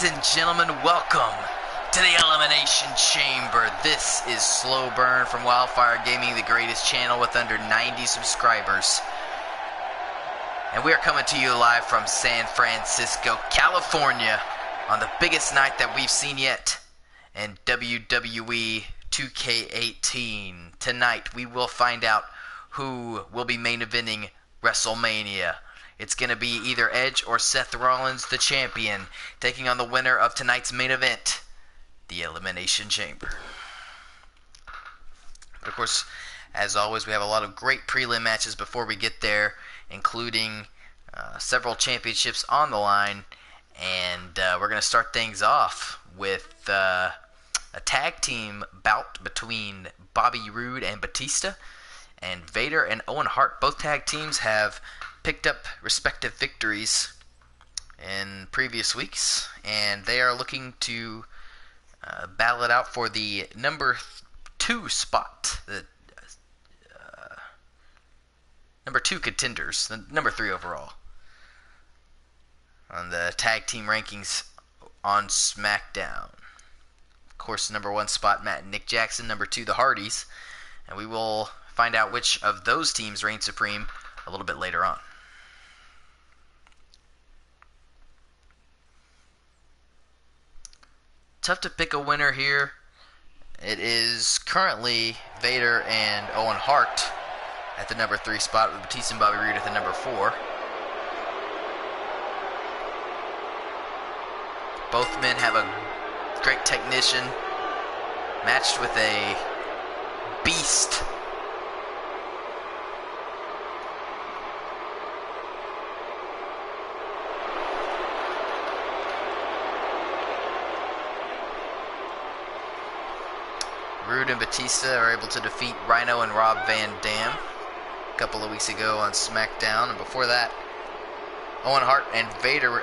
Ladies and gentlemen, welcome to the Elimination Chamber. This is SlowBurne from Wildfire Gaming, the greatest channel with under 90 subscribers. And we are coming to you live from San Francisco, California, on the biggest night that we've seen yet in WWE 2K18. Tonight, we will find out who will be main eventing WrestleMania. It's going to be either Edge or Seth Rollins, the champion, taking on the winner of tonight's main event, the Elimination Chamber. But of course, as always, we have a lot of great prelim matches before we get there, including several championships on the line. And we're going to start things off with a tag team bout between Bobby Roode and Batista, and Vader and Owen Hart. Both tag teams have picked up respective victories in previous weeks, and they are looking to battle it out for the number 2 spot, the number 2 contenders, the number 3 overall on the tag team rankings on SmackDown. Of course, number 1 spot, Matt and Nick Jackson. Number 2, the Hardys, and we will find out which of those teams reign supreme a little bit later on. Tough to pick a winner here. It is currently Vader and Owen Hart at the number 3 spot, with Batista and Bobby Roode at the number 4. Both men have a great technician, matched with a beast. Roode and Batista are able to defeat Rhino and Rob Van Dam a couple of weeks ago on SmackDown, and before that, Owen Hart and Vader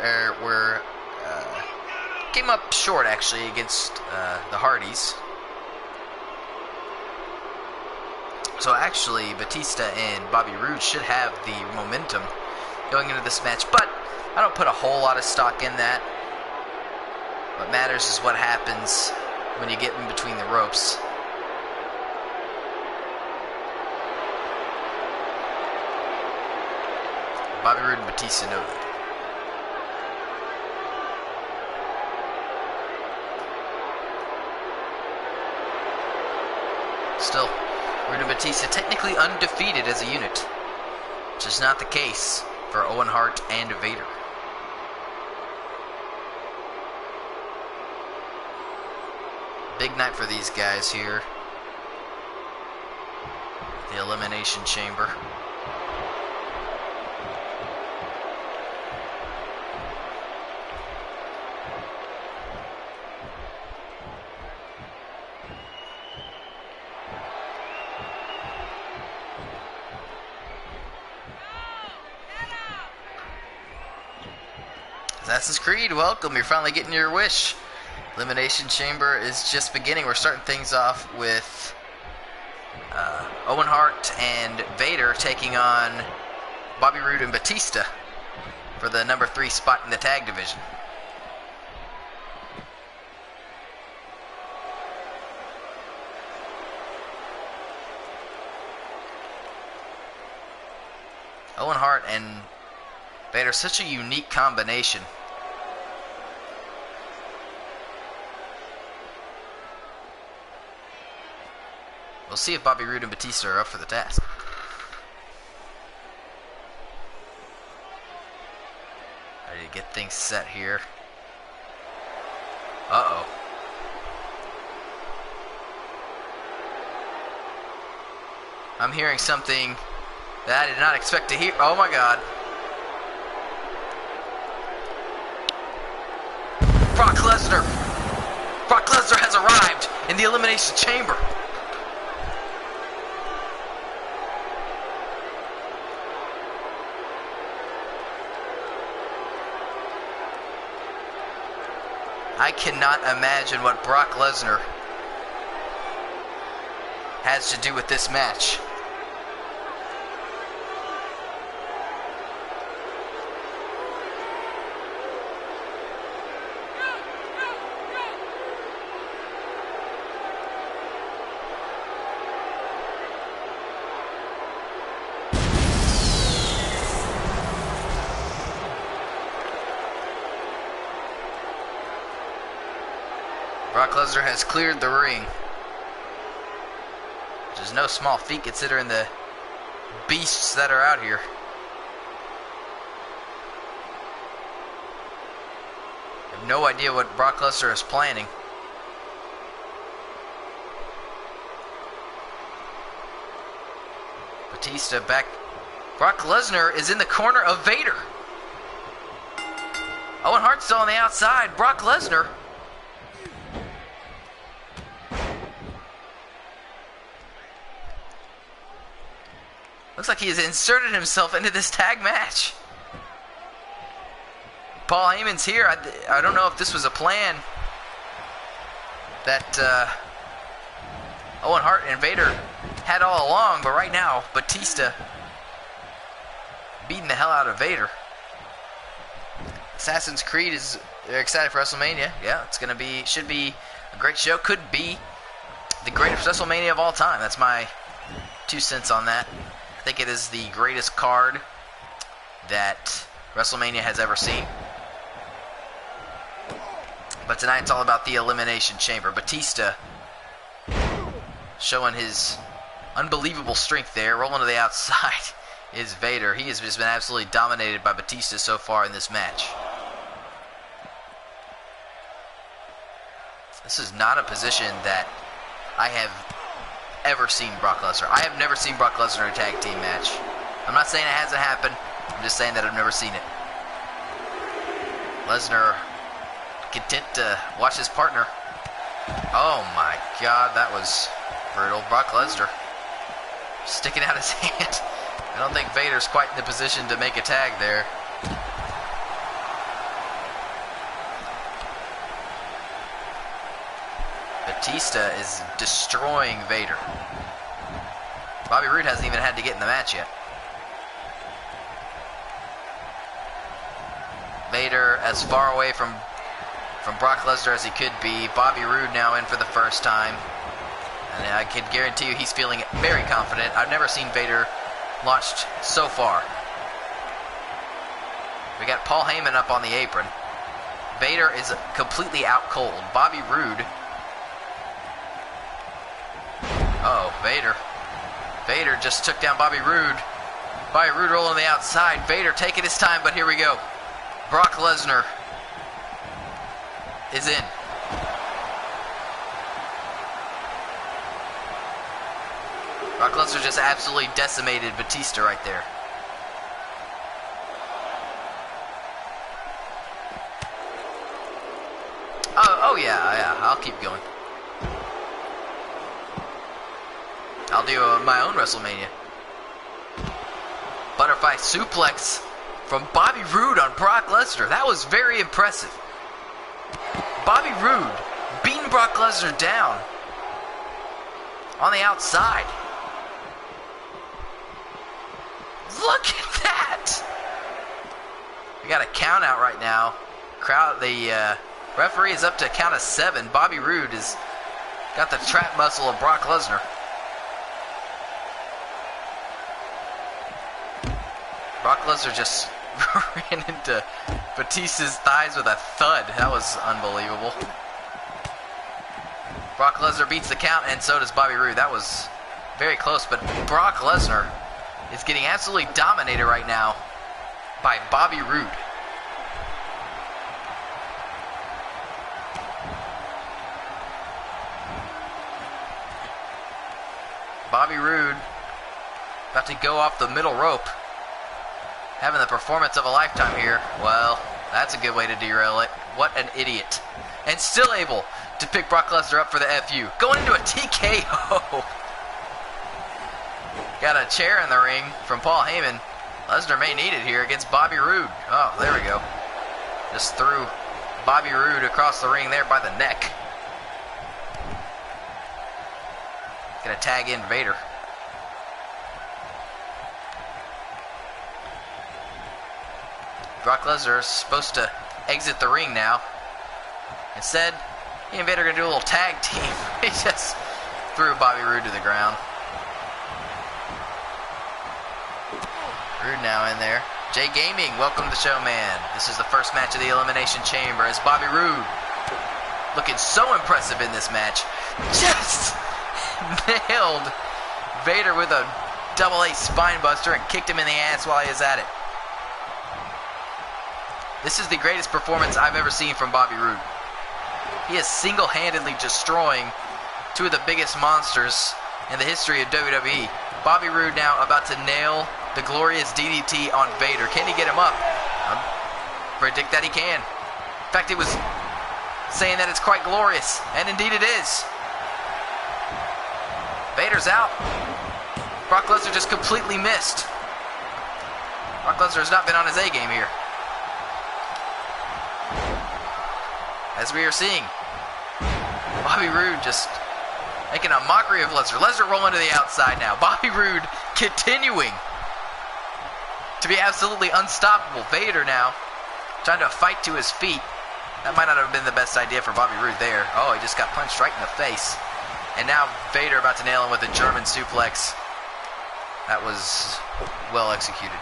came up short actually against the Hardys. So actually, Batista and Bobby Roode should have the momentum going into this match, but I don't put a whole lot of stock in that. What matters is what happens when you get in between the ropes. Bobby Roode and Batista know that. Still, Roode and Batista technically undefeated as a unit, which is not the case for Owen Hart and Vader. Big night for these guys here. The Elimination Chamber. Assassin's Creed, welcome. You're finally getting your wish. Elimination Chamber is just beginning. We're starting things off with Owen Hart and Vader taking on Bobby Roode and Batista for the number 3 spot in the tag division. Owen Hart and Vader, such a unique combination. We'll see if Bobby Roode and Batista are up for the task. Ready to get things set here. Uh-oh. I'm hearing something that I did not expect to hear. Oh my God. Brock Lesnar. Brock Lesnar has arrived in the Elimination Chamber. I cannot imagine what Brock Lesnar has to do with this match. Brock Lesnar has cleared the ring, which is no small feat considering the beasts that are out here. I have no idea what Brock Lesnar is planning. Batista back. Brock Lesnar is in the corner of Vader. Owen Hart's still on the outside. Brock Lesnar. Looks like he has inserted himself into this tag match. Paul Heyman's here. I don't know if this was a plan that Owen Hart and Vader had all along, but right now, Batista beating the hell out of Vader. Assassin's Creed is excited for WrestleMania. Yeah, should be a great show. Could be the greatest WrestleMania of all time. That's my 2 cents on that. I think it is the greatest card that WrestleMania has ever seen. But tonight it's all about the Elimination Chamber. Batista showing his unbelievable strength there. Rolling to the outside is Vader. He has just been absolutely dominated by Batista so far in this match. This is not a position that I have ever seen Brock Lesnar. I have never seen Brock Lesnar in a tag team match. I'm not saying it hasn't happened. I'm just saying that I've never seen it. Lesnar content to watch his partner. Oh my God, that was brutal. Brock Lesnar sticking out his hand. I don't think Vader's quite in the position to make a tag there. Batista is destroying Vader. Bobby Roode hasn't even had to get in the match yet. Vader as far away from Brock Lesnar as he could be. Bobby Roode now in for the first time. And I can guarantee you he's feeling very confident. I've never seen Vader launched so far. We got Paul Heyman up on the apron. Vader is completely out cold. Bobby Roode. Oh, Vader. Vader just took down Bobby Roode. Bobby Roode rolling on the outside. Vader taking his time, but here we go. Brock Lesnar is in. Brock Lesnar just absolutely decimated Batista right there. Oh yeah, I'll keep going. I'll do my own WrestleMania. Butterfly suplex from Bobby Roode on Brock Lesnar. That was very impressive. Bobby Roode beating Brock Lesnar down on the outside. Look at that! We got a count out right now. The referee is up to a count of 7. Bobby Roode has got the trap muscle of Brock Lesnar. Brock Lesnar just ran into Batista's thighs with a thud. That was unbelievable. Brock Lesnar beats the count, and so does Bobby Roode. That was very close, but Brock Lesnar is getting absolutely dominated right now by Bobby Roode. Bobby Roode about to go off the middle rope. Having the performance of a lifetime here. Well, that's a good way to derail it. What an idiot. And still able to pick Brock Lesnar up for the FU. Going into a TKO. Got a chair in the ring from Paul Heyman. Lesnar may need it here against Bobby Roode. Oh, there we go. Just threw Bobby Roode across the ring there by the neck. Gonna tag in Vader. Brock Lesnar is supposed to exit the ring now. Instead, he and Vader are going to do a little tag team. He just threw Bobby Roode to the ground. Roode now in there. Jay Gaming, welcome to the show, man. This is the first match of the Elimination Chamber as Bobby Roode looking so impressive in this match. Just nailed Vader with a double A spine buster and kicked him in the ass while he was at it. This is the greatest performance I've ever seen from Bobby Roode. He is single-handedly destroying two of the biggest monsters in the history of WWE. Bobby Roode now about to nail the glorious DDT on Vader. Can he get him up? I predict that he can. In fact, he was saying that it's quite glorious, and indeed it is. Vader's out. Brock Lesnar just completely missed. Brock Lesnar has not been on his A game here. As we are seeing, Bobby Roode just making a mockery of Lesnar. Lesnar rolling to the outside now. Bobby Roode continuing to be absolutely unstoppable. Vader now trying to fight to his feet. That might not have been the best idea for Bobby Roode there. Oh, he just got punched right in the face. And now Vader about to nail him with a German suplex. That was well executed.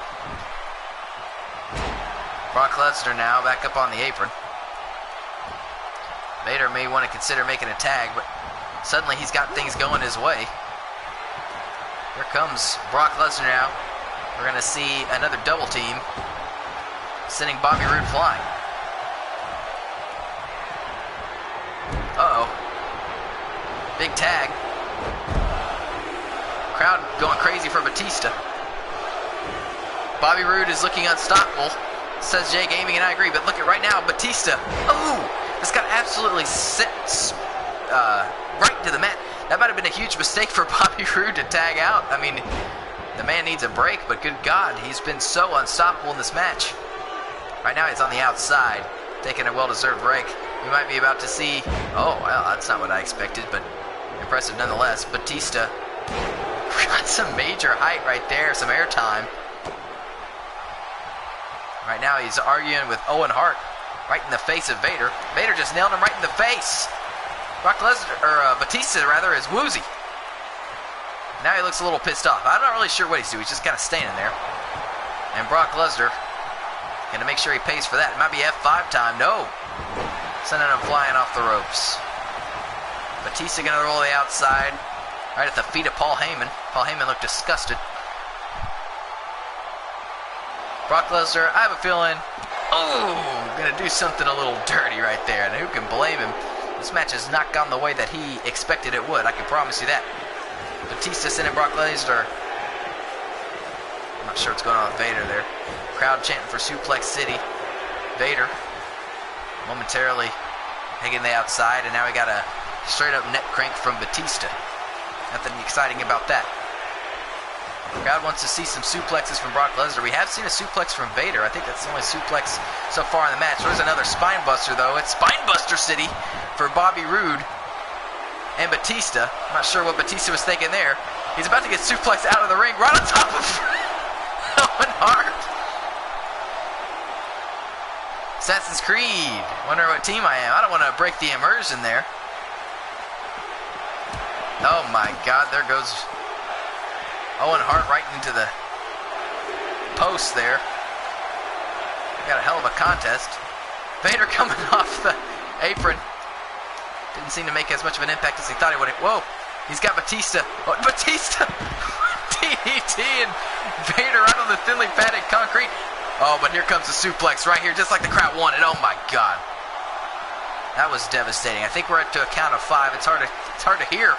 Brock Lesnar now back up on the apron. Vader may want to consider making a tag, but suddenly he's got things going his way. Here comes Brock Lesnar now. We're going to see another double team, sending Bobby Roode flying. Uh-oh. Big tag. Crowd going crazy for Batista. Bobby Roode is looking unstoppable, says Jay Gaming, and I agree, but look at right now, Batista. Oh! This got absolutely set right into the mat. That might have been a huge mistake for Bobby Roode to tag out. I mean, the man needs a break, but good God, he's been so unstoppable in this match. Right now he's on the outside, taking a well-deserved break. We might be about to see... Oh, well, that's not what I expected, but impressive nonetheless. Batista got some major height right there, some airtime. Right now he's arguing with Owen Hart. Right in the face of Vader. Vader just nailed him right in the face. Brock Lesnar, or Batista rather, is woozy. Now he looks a little pissed off. I'm not really sure what he's doing. He's just kind of standing there. And Brock Lesnar gonna make sure he pays for that. It might be F5 time. No. Sending him flying off the ropes. Batista gonna roll the outside. Right at the feet of Paul Heyman. Paul Heyman looked disgusted. Brock Lesnar, I have a feeling... Oh, gonna do something a little dirty right there, and who can blame him? This match has not gone the way that he expected it would, I can promise you that. Batista sending Brock Lesnar. I'm not sure what's going on with Vader there. Crowd chanting for Suplex City. Vader momentarily taking the outside, and now we got a straight up neck crank from Batista. Nothing exciting about that. Crowd wants to see some suplexes from Brock Lesnar. We have seen a suplex from Vader. I think that's the only suplex so far in the match. There's another spine buster, though. It's Spine Buster City for Bobby Roode and Batista. I'm not sure what Batista was thinking there. He's about to get suplexed out of the ring right on top of Owen Hart. Assassin's Creed. Wonder what team I am. I don't want to break the immersion there. Oh my God, there goes Owen Hart right into the post there. Got a hell of a contest. Vader coming off the apron. Didn't seem to make as much of an impact as he thought he would. Whoa, he's got Batista. Oh, Batista! DDT and Vader out on the thinly padded concrete. Oh, but here comes the suplex right here, just like the crowd wanted. Oh my God. That was devastating. I think we're up to a count of 5. It's hard to hear.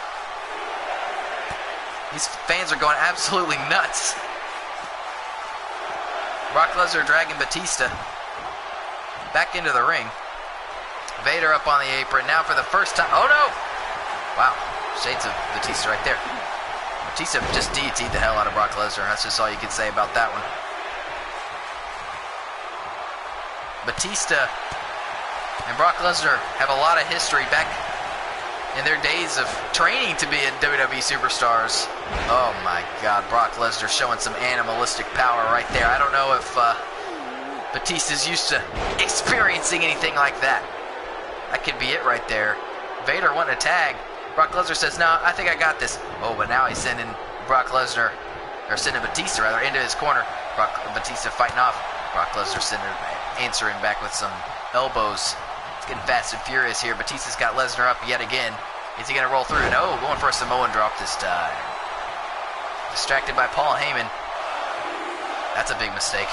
These fans are going absolutely nuts. Brock Lesnar dragging Batista back into the ring. Vader up on the apron now for the first time. Oh no! Wow, shades of Batista right there. Batista just DDT'd the hell out of Brock Lesnar. That's just all you can say about that one. Batista and Brock Lesnar have a lot of history back in their days of training to be WWE superstars. Oh my God, Brock Lesnar showing some animalistic power right there. I don't know if Batista's used to experiencing anything like that. That could be it right there. Vader wanting a tag. Brock Lesnar says, no, I think I got this. Oh, but now he's sending Brock Lesnar, or sending Batista rather, into his corner. Batista fighting off. Brock Lesnar answering back with some elbows getting fast and furious here. Batista's got Lesnar up yet again. Is he going to roll through? No, going for a Samoan drop this time. Distracted by Paul Heyman. That's a big mistake.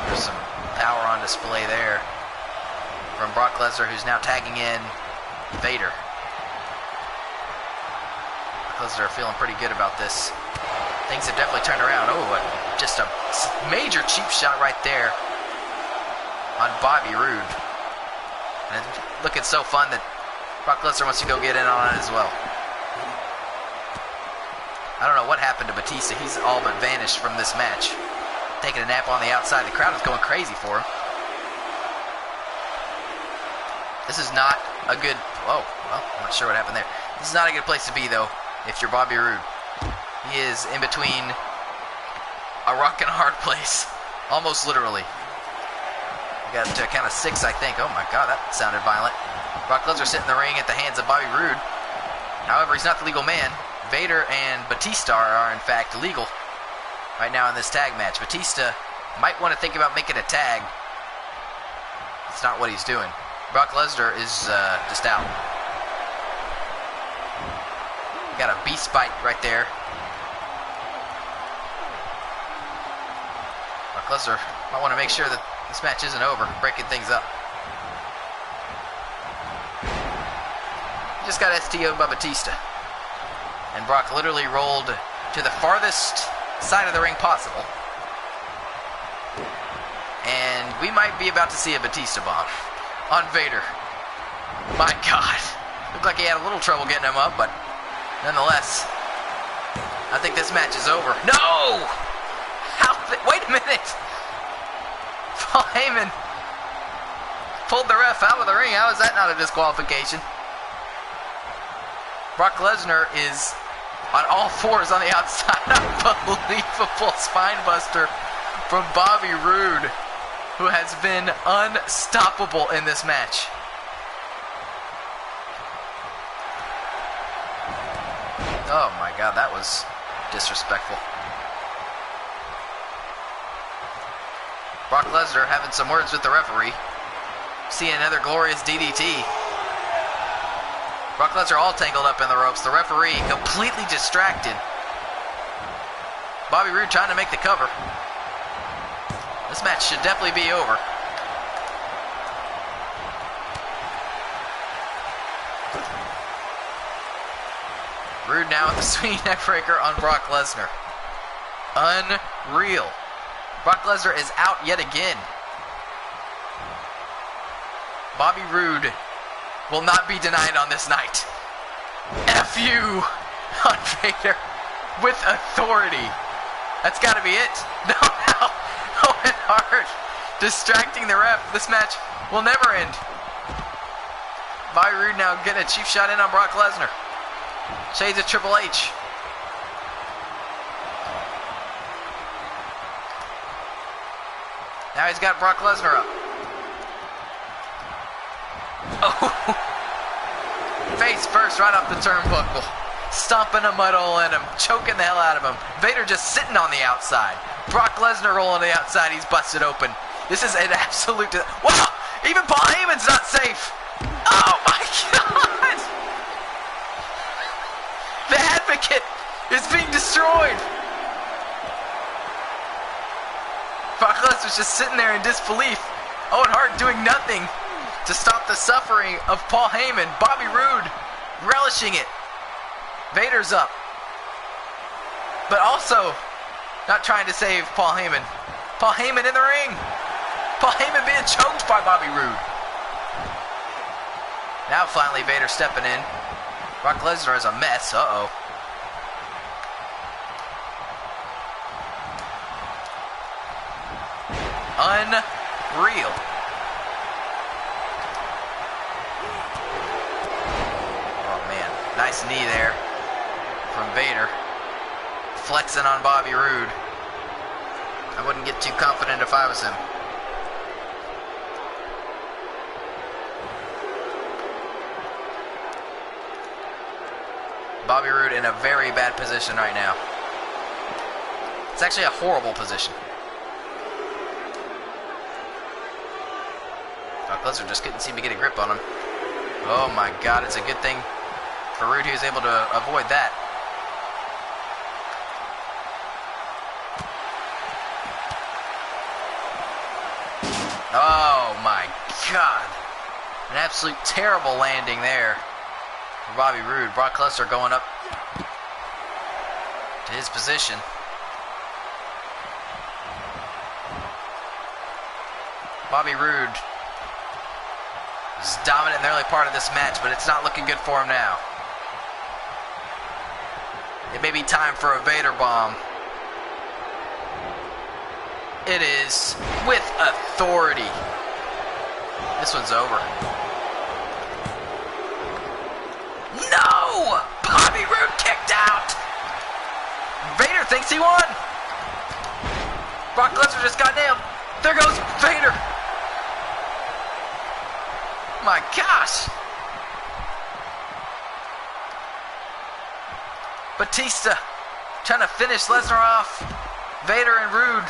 There's some power on display there from Brock Lesnar, who's now tagging in Vader. Brock Lesnar feeling pretty good about this. Things have definitely turned around. Oh, just a major cheap shot right there on Bobby Roode. And it's looking so fun that Brock Lesnar wants to go get in on it as well. I don't know what happened to Batista. He's all but vanished from this match. Taking a nap on the outside. The crowd is going crazy for him. This is not a good... Oh, well, I'm not sure what happened there. This is not a good place to be, though, if you're Bobby Roode. He is in between a rock and a hard place. Almost literally. We got to count of 6, I think. Oh, my God, that sounded violent. Brock Lesnar sitting in the ring at the hands of Bobby Roode. However, he's not the legal man. Vader and Batista are in fact legal right now in this tag match. Batista might want to think about making a tag. It's not what he's doing. Brock Lesnar is just out. Got a beast bite right there. Brock Lesnar might want to make sure that this match isn't over, breaking things up. He just got STO'd by Batista. And Brock literally rolled to the farthest side of the ring possible. And we might be about to see a Batista bomb on Vader. My God. Looked like he had a little trouble getting him up, but nonetheless, I think this match is over. No! Wait a minute! Paul Heyman pulled the ref out of the ring. How is that not a disqualification? Brock Lesnar is on all fours on the outside. Unbelievable spine buster from Bobby Roode, who has been unstoppable in this match. Oh my God, that was disrespectful. Brock Lesnar having some words with the referee. See another glorious DDT. Brock Lesnar all tangled up in the ropes. The referee completely distracted. Bobby Roode trying to make the cover. This match should definitely be over. Roode now with the swinging neckbreaker on Brock Lesnar. Unreal. Brock Lesnar is out yet again. Bobby Roode will not be denied on this night. F you on Vader with authority. That's got to be it. No. Owen Hart distracting the ref. This match will never end. Bobby Roode now getting a cheap shot in on Brock Lesnar. Shades of Triple H. Now he's got Brock Lesnar up. Oh, face first right off the turnbuckle. Stomping a mud hole in him. Choking the hell out of him. Vader just sitting on the outside. Brock Lesnar rolling on the outside. He's busted open. This is an absolute... Wow! Even Paul Heyman's not safe. Oh my God! The Advocate is being destroyed. Brock Lesnar's just sitting there in disbelief. Owen Hart doing nothing to stop the suffering of Paul Heyman. Bobby Roode relishing it. Vader's up. But also not trying to save Paul Heyman. Paul Heyman in the ring. Paul Heyman being choked by Bobby Roode. Now finally Vader stepping in. Brock Lesnar is a mess. Uh-oh. Unreal. Oh man, nice knee there from Vader. Flexing on Bobby Roode. I wouldn't get too confident if I was him. Bobby Roode in a very bad position right now. It's actually a horrible position. Brock Lesnar just couldn't seem to get a grip on him. Oh my God, it's a good thing for Rude he was able to avoid that. Oh my God. An absolute terrible landing there for Bobby Roode. Brock Lesnar going up to his position. Bobby Roode was dominant in the early part of this match, but it's not looking good for him now. It may be time for a Vader bomb. It is with authority. This one's over. No! Bobby Roode kicked out. Vader thinks he won. Brock Lesnar just got nailed. There goes Vader. My gosh. Batista trying to finish Lesnar off. Vader and Roode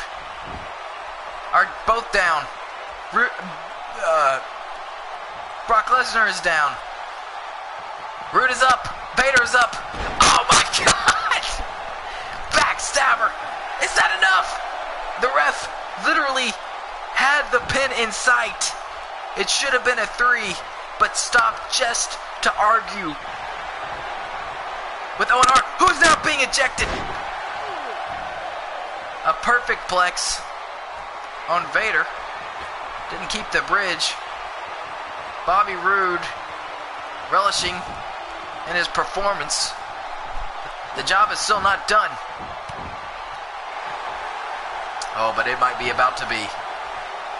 are both down. Brock Lesnar is down. Roode is up. Vader is up. Oh my God! Backstabber. Is that enough? The ref literally had the pin in sight. It should have been a 3, but stopped just to argue with Owen Hart, who's now being ejected. A perfect plex on Vader. Didn't keep the bridge. Bobby Roode relishing in his performance. The job is still not done. Oh, but it might be about to be.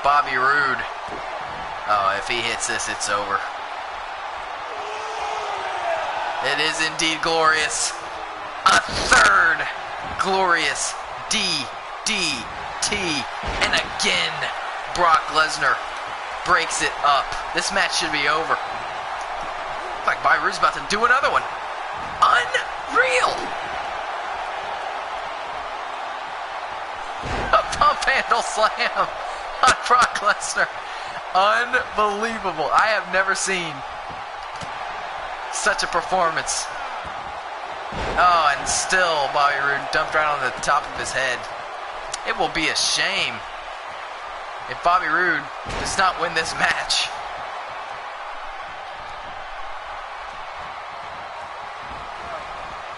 Bobby Roode. Oh, if he hits this, it's over. It is indeed glorious. A third glorious DDT. And again, Brock Lesnar breaks it up. This match should be over. Looks like Bobby Roode's about to do another one. Unreal. A pump handle slam on Brock Lesnar. Unbelievable. I have never seen such a performance. Oh, and still Bobby Roode dumped right on the top of his head. It will be a shame if Bobby Roode does not win this match.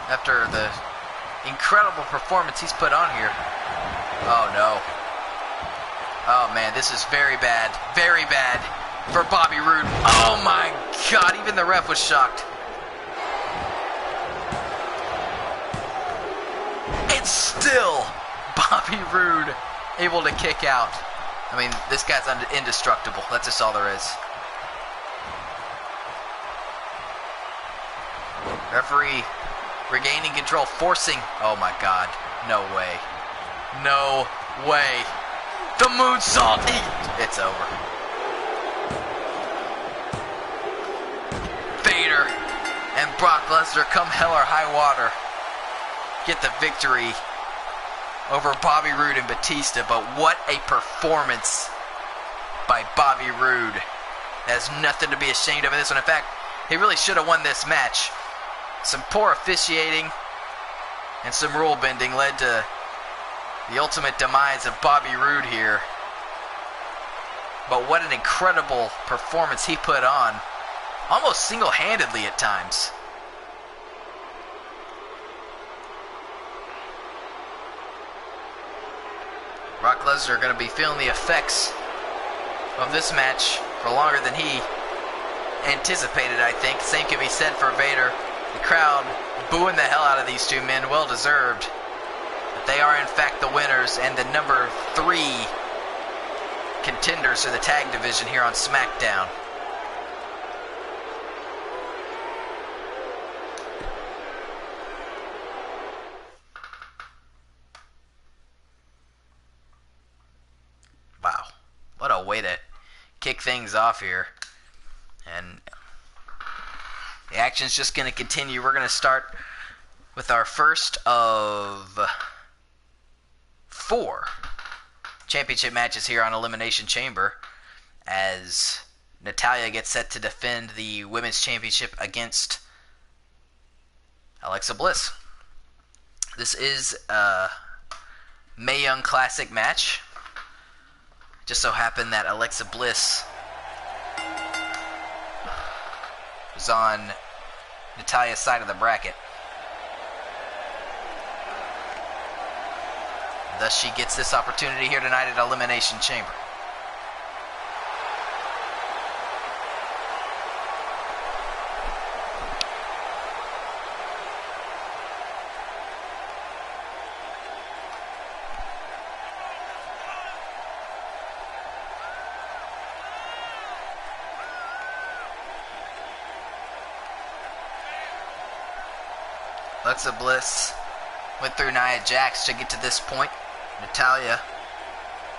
After the incredible performance he's put on here. Oh no. Oh man, this is very bad for Bobby Roode. Oh my God, even the ref was shocked. It's still Bobby Roode able to kick out. I mean, this guy's indestructible. That's just all there is. Referee regaining control, forcing. Oh my God, no way. No way. The moonsault. It's over. Vader and Brock Lesnar, come hell or high water, get the victory over Bobby Roode and Batista. But what a performance by Bobby Roode. There's nothing to be ashamed of in this one. In fact, he really should have won this match. Some poor officiating and some rule bending led to the ultimate demise of Bobby Roode here. But what an incredible performance he put on. Almost single-handedly at times. Brock Lesnar going to be feeling the effects of this match for longer than he anticipated, I think. Same can be said for Vader. The crowd booing the hell out of these two men, well deserved. But they are in fact the winners and the number 3 contenders for the tag division here on SmackDown. Wow, what a way to kick things off here. And the action's just going to continue. We're going to start with our first of 4 championship matches here on Elimination Chamber, as Natalya gets set to defend the Women's Championship against Alexa Bliss. This is a Mae Young Classic match. Just so happened that Alexa Bliss was on Natalya's side of the bracket. Thus she gets this opportunity here tonight at Elimination Chamber. Alexa Bliss went through Nia Jax to get to this point. Natalya,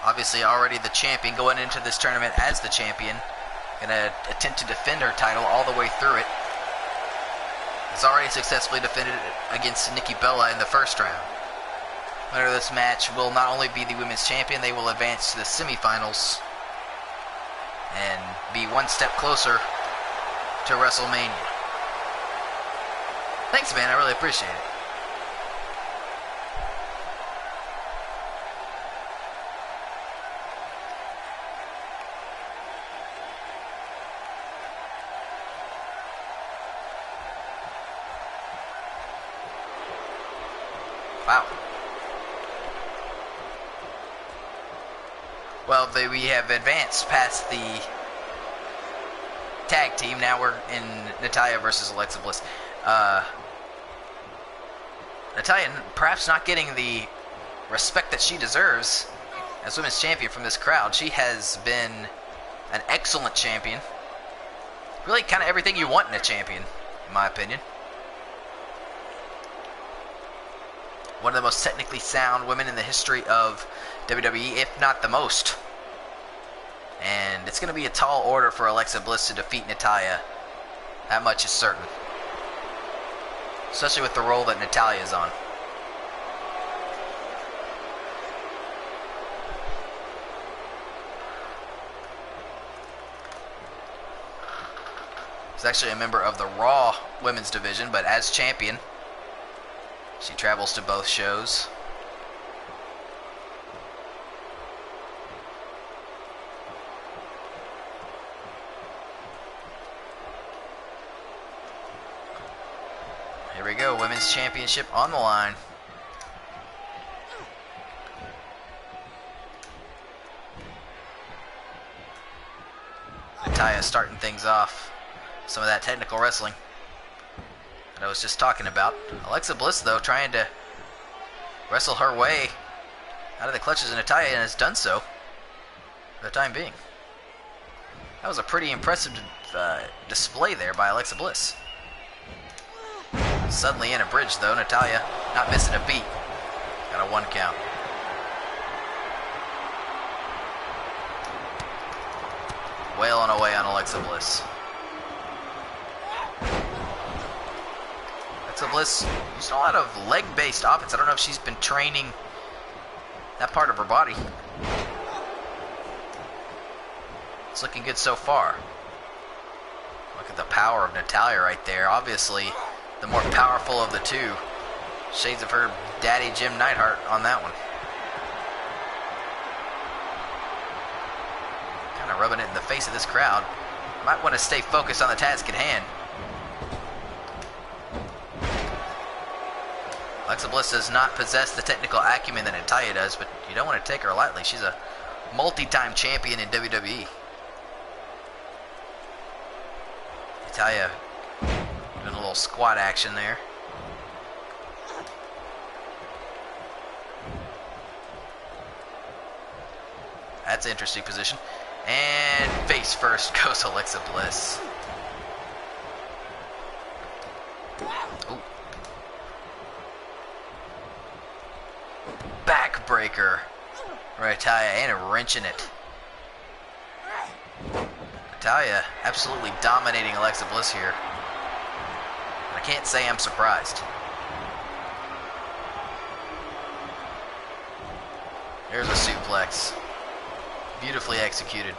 obviously already the champion, going into this tournament as the champion. Gonna attempt to defend her title all the way through it. Has already successfully defended it against Nikki Bella in the first round. Winner of this match will not only be the women's champion, they will advance to the semifinals and be one step closer to WrestleMania. Thanks, man. I really appreciate it. Wow. Well, we have advanced past the tag team. Now we're in Natalya versus Alexa Bliss. Natalya perhaps not getting the respect that she deserves as women's champion from this crowd. She has been an excellent champion. Really kind of everything you want in a champion, in my opinion. One of the most technically sound women in the history of WWE, if not the most. And it's going to be a tall order for Alexa Bliss to defeat Natalya. That much is certain. Especially with the role that Natalya is on. She's actually a member of the Raw women's division, but as champion, she travels to both shows. Here we go, Women's Championship on the line. Natalya starting things off. Some of that technical wrestling that I was just talking about. Alexa Bliss, though, trying to wrestle her way out of the clutches of Natalya, and has done so for the time being. That was a pretty impressive display there by Alexa Bliss. Suddenly in a bridge, though. Natalya not missing a beat. Got a 1 count. Wailing away on Alexa Bliss. Alexa Bliss used a lot of leg-based offense. I don't know if she's been training that part of her body. It's looking good so far. Look at the power of Natalya right there. Obviously, the more powerful of the two. Shades of her daddy, Jim Neidhart, on that one. Kind of rubbing it in the face of this crowd. Might want to stay focused on the task at hand. Alexa Bliss does not possess the technical acumen that Natalya does, but you don't want to take her lightly. She's a multi-time champion in WWE. Natalya doing a little squat action there. That's an interesting position. And face first goes Alexa Bliss. Ooh. Backbreaker. Natalya, and a wrench in it. Natalya absolutely dominating Alexa Bliss here. I can't say I'm surprised. There's a suplex. Beautifully executed.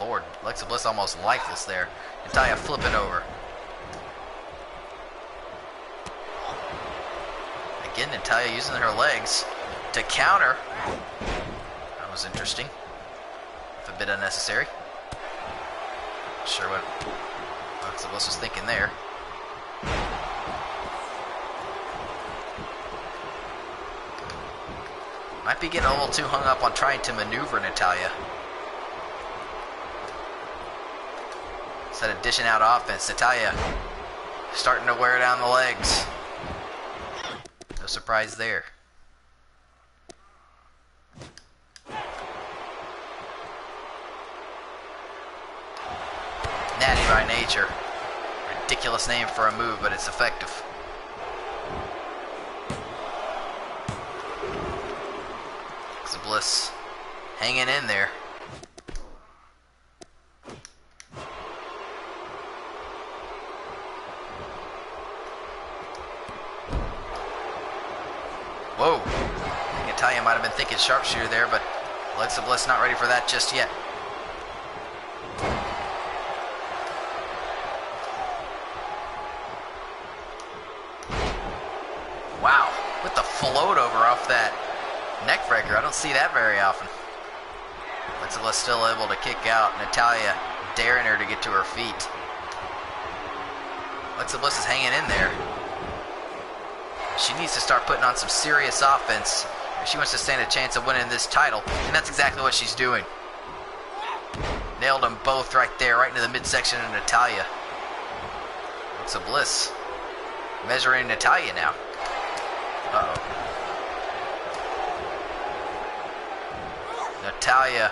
Lord. Alexa Bliss almost lifeless there. Natalya flipping over. Again, Natalya using her legs to counter. That was interesting. A bit unnecessary. Not sure what Alexa Bliss was thinking there. Might be getting a little too hung up on trying to maneuver Natalya. Instead of dishing out offense, Natalya starting to wear down the legs. No surprise there. Natty by nature. Ridiculous name for a move, but it's effective. Alexa Bliss hanging in there. Whoa. I think Natalya might have been thinking sharpshooter there, but Alexa Bliss not ready for that just yet. Wow, with the float over off that neck breaker. I don't see that very often. Alexa Bliss still able to kick out. Natalya daring her to get to her feet. Alexa Bliss is hanging in there. She needs to start putting on some serious offense if she wants to stand a chance of winning this title, and that's exactly what she's doing. Nailed them both right there, right into the midsection of Natalya. Alexa Bliss measuring Natalya now. Uh-oh. Natalya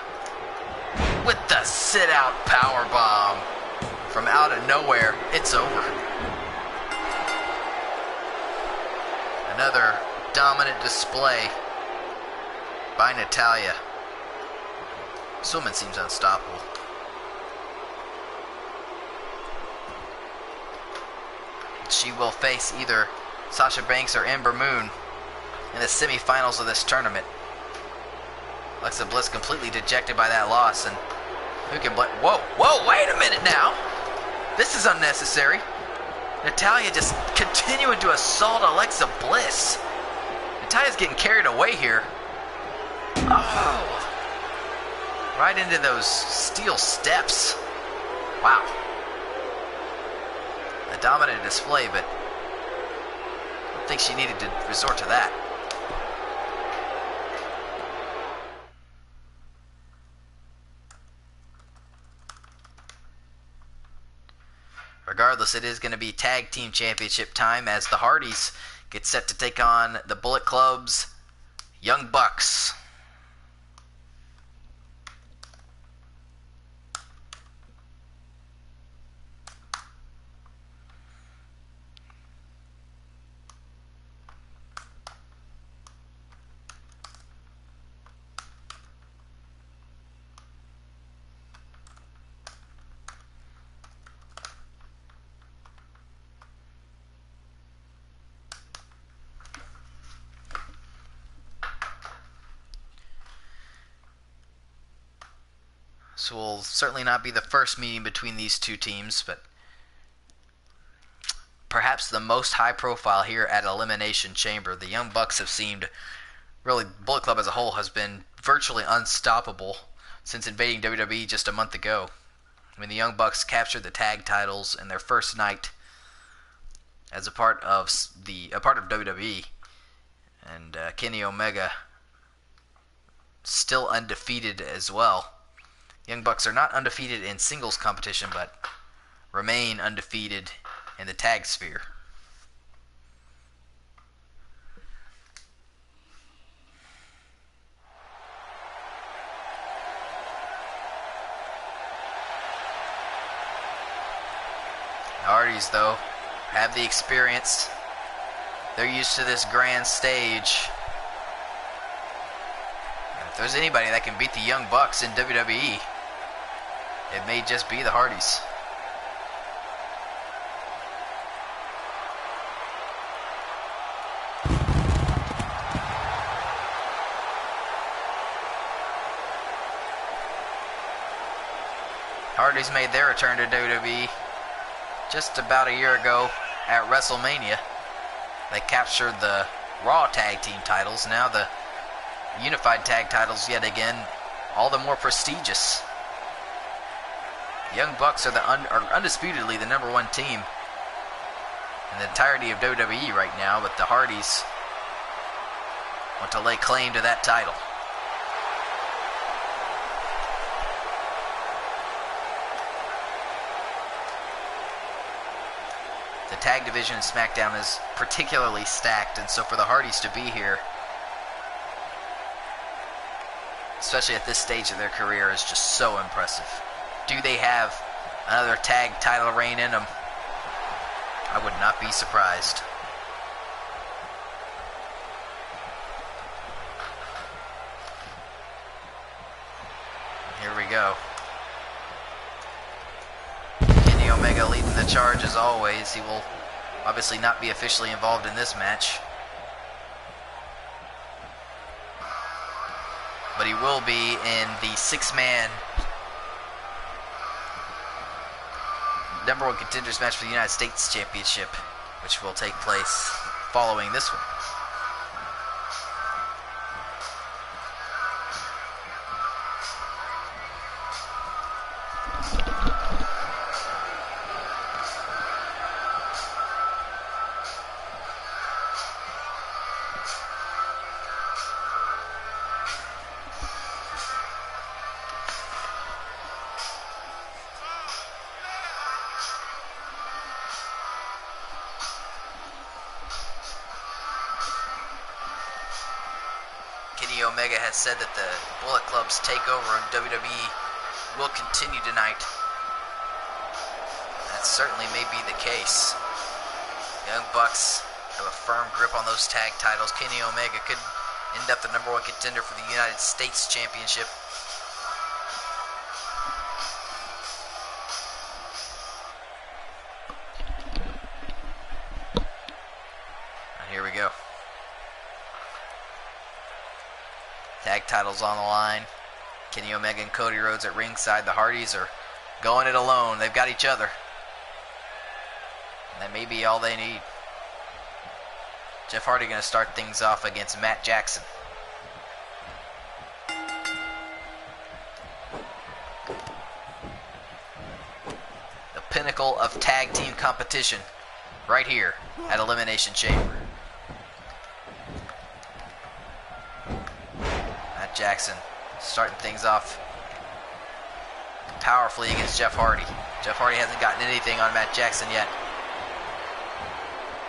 with the sit-out powerbomb from out of nowhere. It's over. Another dominant display by Natalya. This woman seems unstoppable. She will face either Sasha Banks or Ember Moon in the semifinals of this tournament. Alexa Bliss completely dejected by that loss, and who can blame? Whoa, wait a minute now. This is unnecessary. Natalya just continuing to assault Alexa Bliss. Natalya's getting carried away here. Oh, right into those steel steps. Wow. A dominant display, but I don't think she needed to resort to that. Regardless, it is going to be Tag Team Championship time as the Hardys get set to take on the Bullet Club's Young Bucks. This will certainly not be the first meeting between these two teams, but perhaps the most high profile here at Elimination Chamber. The Young Bucks have seemed, really, Bullet Club as a whole has been virtually unstoppable since invading WWE just a month ago. I mean, the Young Bucks captured the tag titles in their first night as a part of WWE, and Kenny Omega still undefeated as well. Young Bucks are not undefeated in singles competition, but remain undefeated in the tag sphere. The Hardys, though, have the experience. They're used to this grand stage. And if there's anybody that can beat the Young Bucks in WWE, it may just be the Hardys. Hardys made their return to WWE just about a year ago at WrestleMania. They captured the Raw Tag Team titles. Now the Unified Tag titles yet again, all the more prestigious. The Young Bucks are undisputedly the #1 team in the entirety of WWE right now, but the Hardys want to lay claim to that title. The tag division in SmackDown is particularly stacked, and so for the Hardys to be here, especially at this stage of their career, is just so impressive. Do they have another tag title reign in them? I would not be surprised. Here we go. Kenny Omega leading the charge as always. He will obviously not be officially involved in this match, but he will be in the six-man #1 contenders match for the United States Championship, which will take place following this one. Kenny Omega has said that the Bullet Club's takeover of WWE will continue tonight. That certainly may be the case. Young Bucks have a firm grip on those tag titles. Kenny Omega could end up the #1 contender for the United States Championship. And here we go. Tag titles on the line. Kenny Omega and Cody Rhodes at ringside. The Hardys are going it alone. They've got each other. And that may be all they need. Jeff Hardy going to start things off against Matt Jackson. The pinnacle of tag team competition right here at Elimination Chamber. Jackson starting things off powerfully against Jeff Hardy. Jeff Hardy hasn't gotten anything on Matt Jackson yet.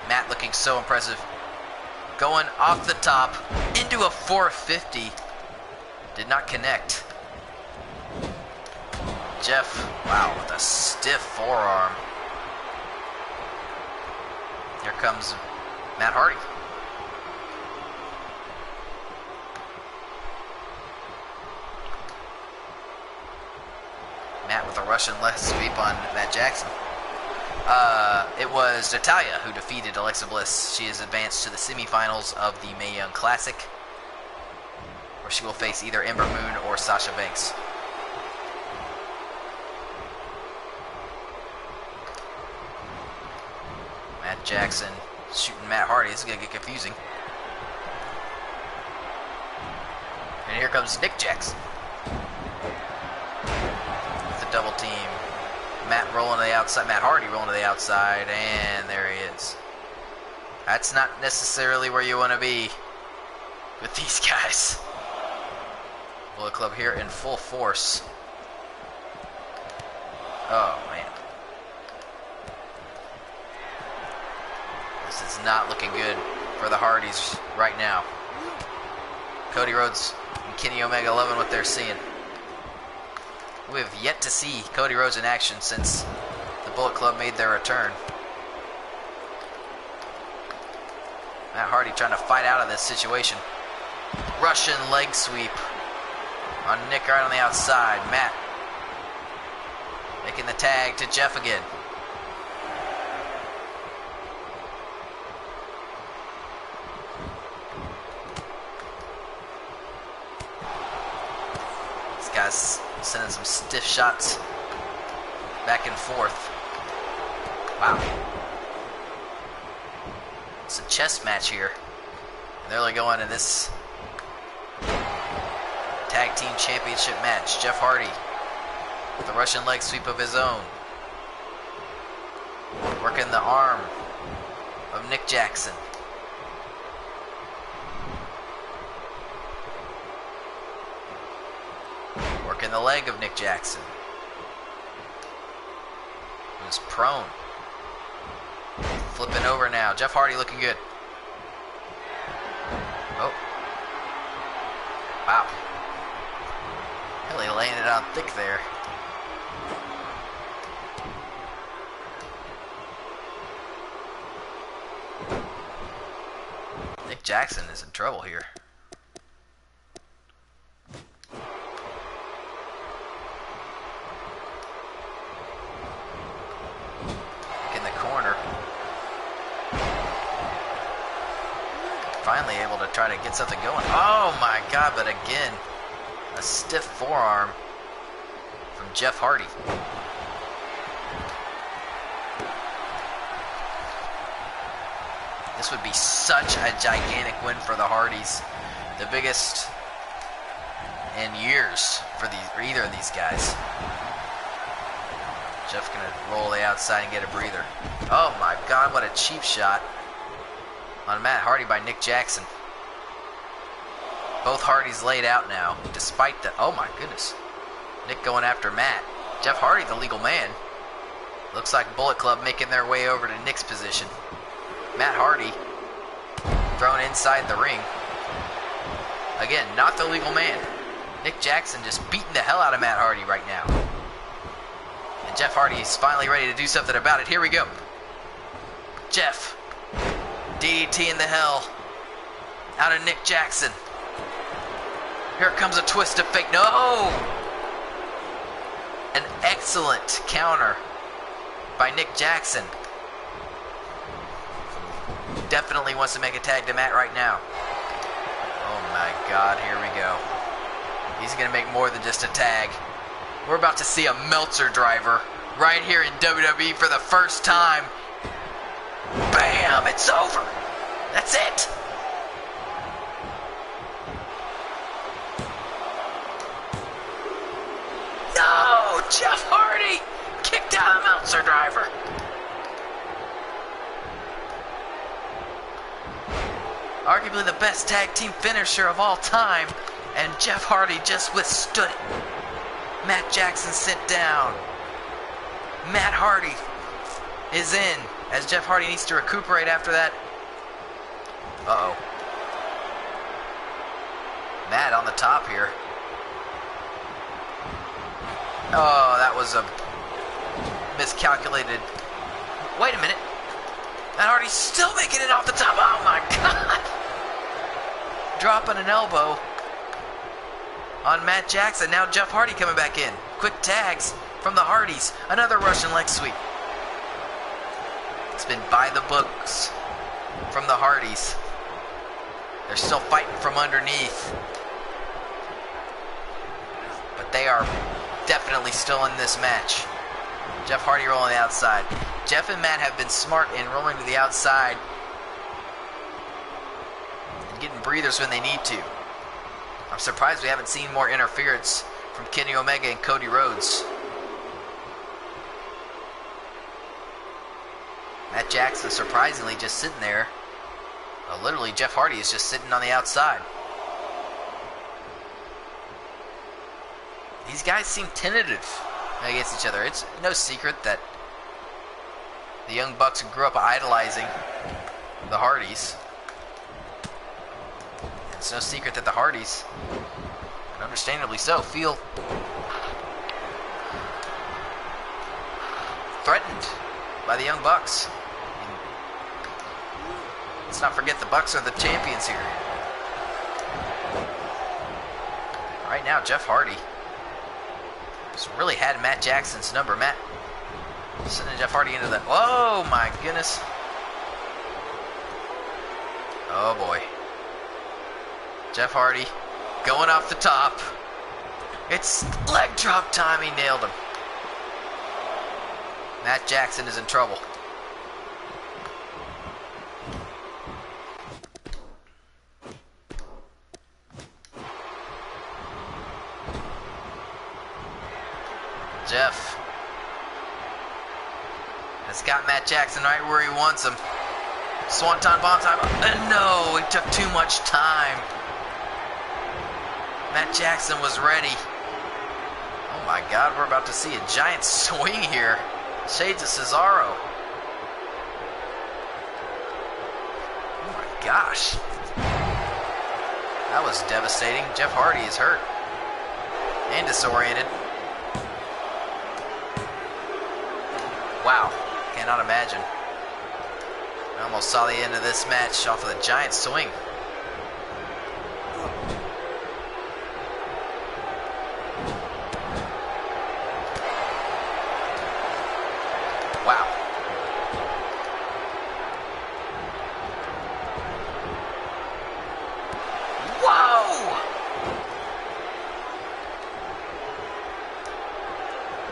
Matt looking so impressive. Going off the top into a 450. Did not connect. Jeff, wow, with a stiff forearm. Here comes Matt Hardy. Matt with a Russian leg sweep on Matt Jackson. It was Natalya who defeated Alexa Bliss. She has advanced to the semifinals of the Mae Young Classic, where she will face either Ember Moon or Sasha Banks. Matt Jackson shooting Matt Hardy. This is going to get confusing. And here comes Nick Jackson. Double team. Matt rolling to the outside. Matt Hardy rolling to the outside, and there he is. That's not necessarily where you want to be with these guys. Bullet Club here in full force. Oh man, this is not looking good for the Hardys right now. Cody Rhodes and Kenny Omega loving what they're seeing. We have yet to see Cody Rhodes in action since the Bullet Club made their return. Matt Hardy trying to fight out of this situation. Russian leg sweep on Nick right on the outside. Matt making the tag to Jeff again. These guys sending some stiff shots back and forth. Wow. It's a chess match here. And they're going in this tag team championship match. Jeff Hardy with a Russian leg sweep of his own. Working the arm of Nick Jackson. Working the leg of Nick Jackson. Who's prone. Flipping over now. Jeff Hardy looking good. Oh. Wow. Really laying it on thick there. Nick Jackson is in trouble here. In the corner. Finally able to try to get something going. Oh my God, but again, a stiff forearm from Jeff Hardy. This would be such a gigantic win for the Hardys. The biggest in years for either of these guys. Jeff's gonna roll the outside and get a breather. Oh my God, what a cheap shot on Matt Hardy by Nick Jackson. Both Hardys laid out now, despite the, oh my goodness. Nick going after Matt. Jeff Hardy, the legal man. Looks like Bullet Club making their way over to Nick's position. Matt Hardy thrown inside the ring. Again, not the legal man. Nick Jackson just beating the hell out of Matt Hardy right now. And Jeff Hardy is finally ready to do something about it. Here we go. Jeff. DDT in the hell out of Nick Jackson. Here comes a twist of fate. No! An excellent counter by Nick Jackson. Definitely wants to make a tag to Matt right now. Oh my God, here we go. He's going to make more than just a tag. We're about to see a Meltzer driver right here in WWE for the first time. Bam! It's over. That's it. No! Jeff Hardy kicked out a Meltzer driver. Arguably the best tag team finisher of all time, and Jeff Hardy just withstood it. Matt Jackson sent down. Matt Hardy is in, as Jeff Hardy needs to recuperate after that. Uh-oh. Matt on the top here. Oh, that was a miscalculated. Wait a minute. Matt Hardy's still making it off the top. Oh my God. Dropping an elbow on Matt Jackson. Now Jeff Hardy coming back in. Quick tags from the Hardys. Another Russian leg sweep. It's been by the books from the Hardys. They're still fighting from underneath. But they are definitely still in this match. Jeff Hardy rolling the outside. Jeff and Matt have been smart in rolling to the outside and getting breathers when they need to. I'm surprised we haven't seen more interference from Kenny Omega and Cody Rhodes. Matt Jackson surprisingly just sitting there. Literally, Jeff Hardy is just sitting on the outside. These guys seem tentative against each other. It's no secret that the Young Bucks grew up idolizing the Hardys. It's no secret that the Hardys, and understandably so, feel threatened by the Young Bucks. Let's not forget the Bucks are the champions here. Right now, Jeff Hardy just really had Matt Jackson's number. Matt sending Jeff Hardy into the... Oh my goodness. Oh boy. Jeff Hardy going off the top. It's leg drop time. He nailed him. Matt Jackson is in trouble. Jeff has got Matt Jackson right where he wants him. Swanton bomb time. And no, he took too much time. Matt Jackson was ready. Oh my God, we're about to see a giant swing here. Shades of Cesaro. Oh my gosh. That was devastating. Jeff Hardy is hurt and disoriented. Wow, cannot imagine. I almost saw the end of this match off of the giant swing. Wow. Whoa!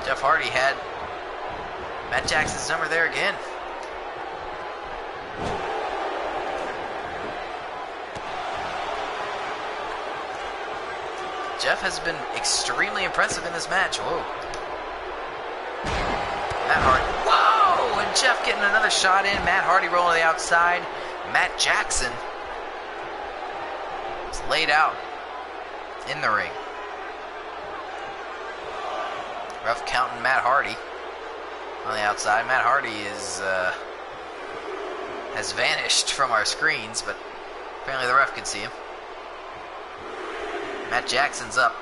Jeff Hardy had Matt Jackson's number there again. Jeff has been extremely impressive in this match. Whoa. Matt Hardy. Whoa! And Jeff getting another shot in. Matt Hardy rolling to the outside. Matt Jackson is laid out in the ring. Ref counting Matt Hardy on the outside. Matt Hardy is has vanished from our screens, but apparently the ref can see him. Matt Jackson's up.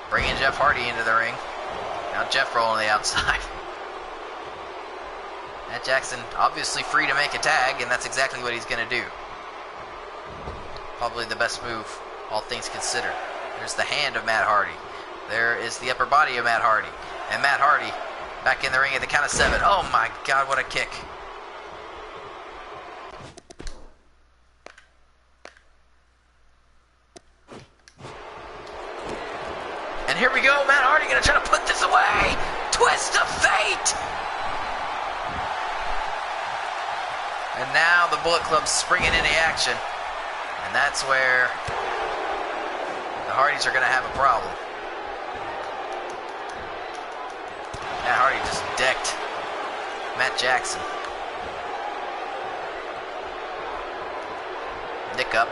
Bringing Jeff Hardy into the ring. Now Jeff rolling to the outside. Matt Jackson obviously free to make a tag, and that's exactly what he's going to do. Probably the best move, all things considered. There's the hand of Matt Hardy. There is the upper body of Matt Hardy. And Matt Hardy back in the ring at the count of 7. Oh my God, what a kick. And here we go, Matt Hardy gonna try to put this away. Twist of fate. And now the Bullet Club's springing into action. And that's where the Hardys are gonna have a problem. Matt Hardy just decked Matt Jackson. Nick up.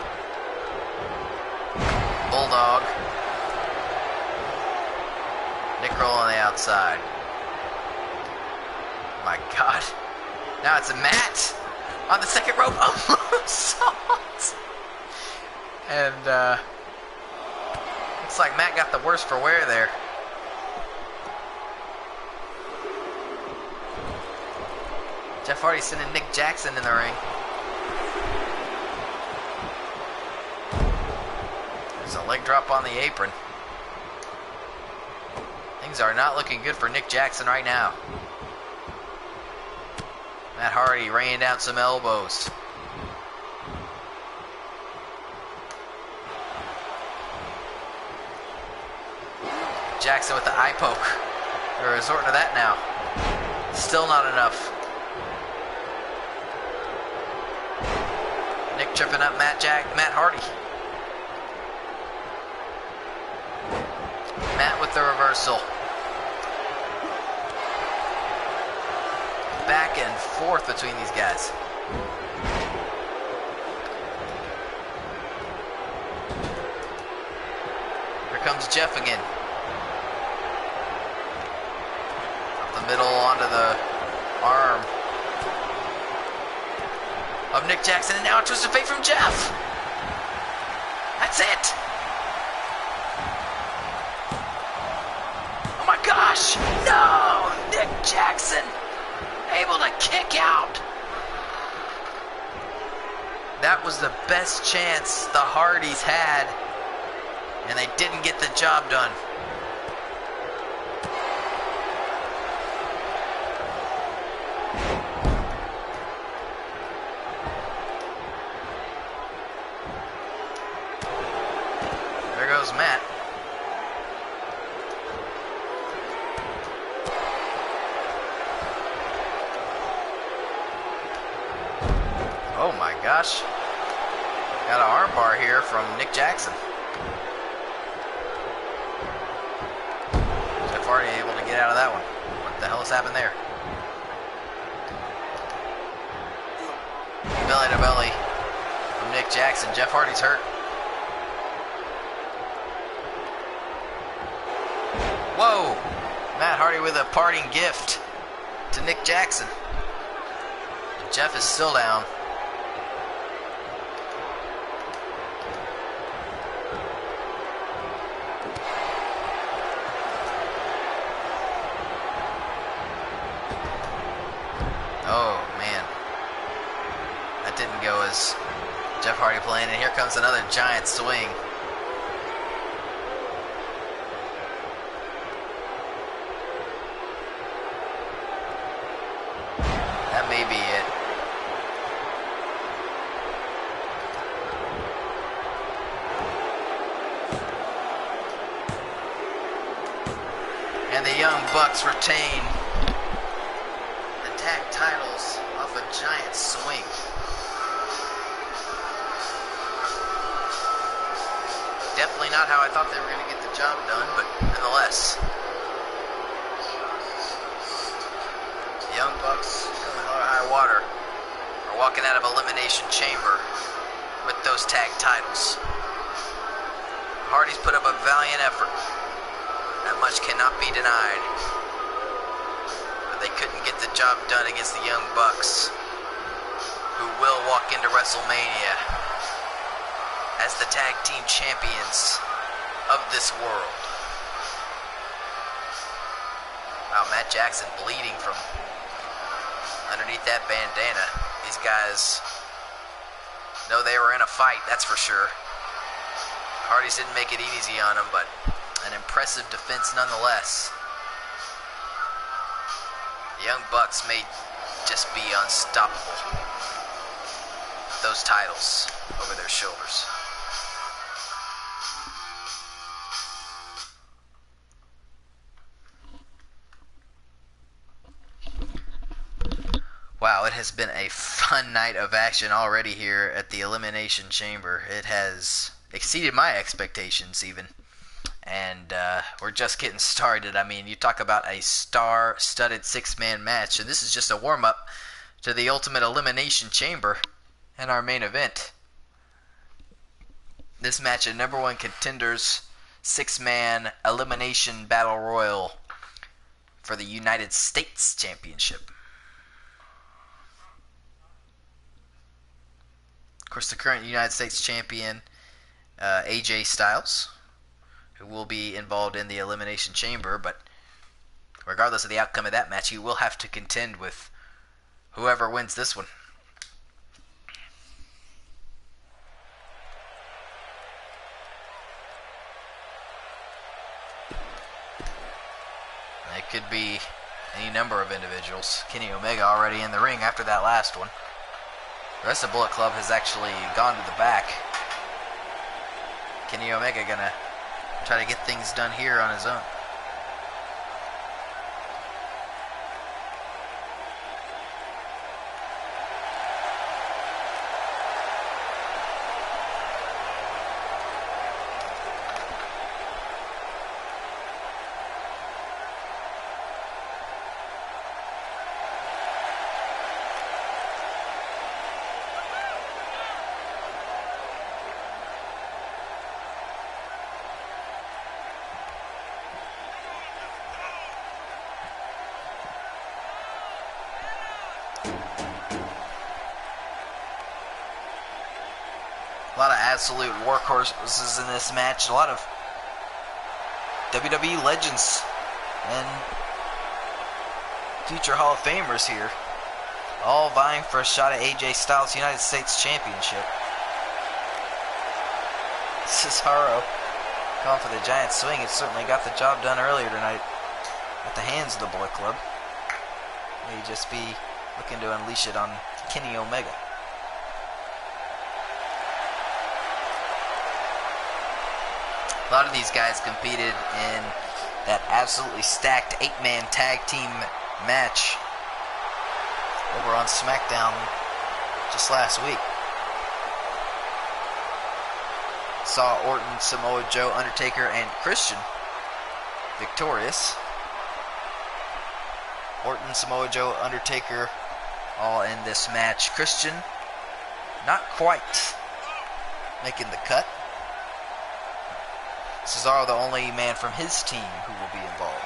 Bulldog. Nick roll on the outside. Oh my God. Now it's a Matt on the second rope. Moonsault. And looks like Matt got the worst for wear there. Jeff Hardy sending Nick Jackson in the ring. There's a leg drop on the apron. Things are not looking good for Nick Jackson right now. Matt Hardy raining down some elbows. Jackson with the eye poke. They're resorting to that now. Still not enough. Nick tripping up Matt Hardy. Matt with the reversal. Back and forth between these guys. Here comes Jeff again. Up the middle onto the arm of Nick Jackson, and now a twist of fate from Jeff. That's it. Oh my gosh! No! Nick Jackson able to kick out. That was the best chance the Hardys had, and they didn't get the job done. There goes Matt. Oh my gosh. Got an armbar here from Nick Jackson. Jeff Hardy able to get out of that one. What the hell has happened there? Belly to belly from Nick Jackson. Jeff Hardy's hurt. Whoa! Matt Hardy with a parting gift to Nick Jackson. And Jeff is still down. Oh, man. That didn't go as Jeff Hardy planned, and here comes another giant swing. That may be it. And the Young Bucks retain the tag titles off a giant swing. Definitely not how I thought they were going to get the job done, but nonetheless. The Young Bucks, coming hell or high water, are walking out of Elimination Chamber with those tag titles. Hardy's put up a valiant effort. That much cannot be denied. But they couldn't get the job done against the Young Bucks, who will walk into WrestleMania as the tag team champions of this world. Wow, Matt Jackson bleeding from underneath that bandana. These guys know they were in a fight, that's for sure. Hardys didn't make it easy on them, but an impressive defense nonetheless. The Young Bucks may just be unstoppable with those titles over their shoulders. Wow, it has been a fun night of action already here at the Elimination Chamber. It has exceeded my expectations even. And we're just getting started. I mean, you talk about a star-studded six-man match, and this is just a warm-up to the Ultimate Elimination Chamber and our main event. This match, a number one contenders six-man elimination battle royal for the United States Championship. Of course, the current United States champion, AJ Styles, who will be involved in the Elimination Chamber, but regardless of the outcome of that match, he will have to contend with whoever wins this one. It could be any number of individuals. Kenny Omega already in the ring after that last one. The rest of Bullet Club has actually gone to the back. Kenny Omega gonna try to get things done here on his own. A lot of absolute workhorses in this match. A lot of WWE legends and future Hall of Famers here, all vying for a shot at AJ Styles' United States Championship. Cesaro going for the giant swing. It certainly got the job done earlier tonight at the hands of the Bullet Club. May just be looking to unleash it on Kenny Omega. A lot of these guys competed in that absolutely stacked 8-man tag team match over on SmackDown just last week. Saw Orton, Samoa Joe, Undertaker, and Christian victorious. Orton, Samoa Joe, Undertaker all in this match. Christian not quite making the cut. Cesaro the only man from his team who will be involved.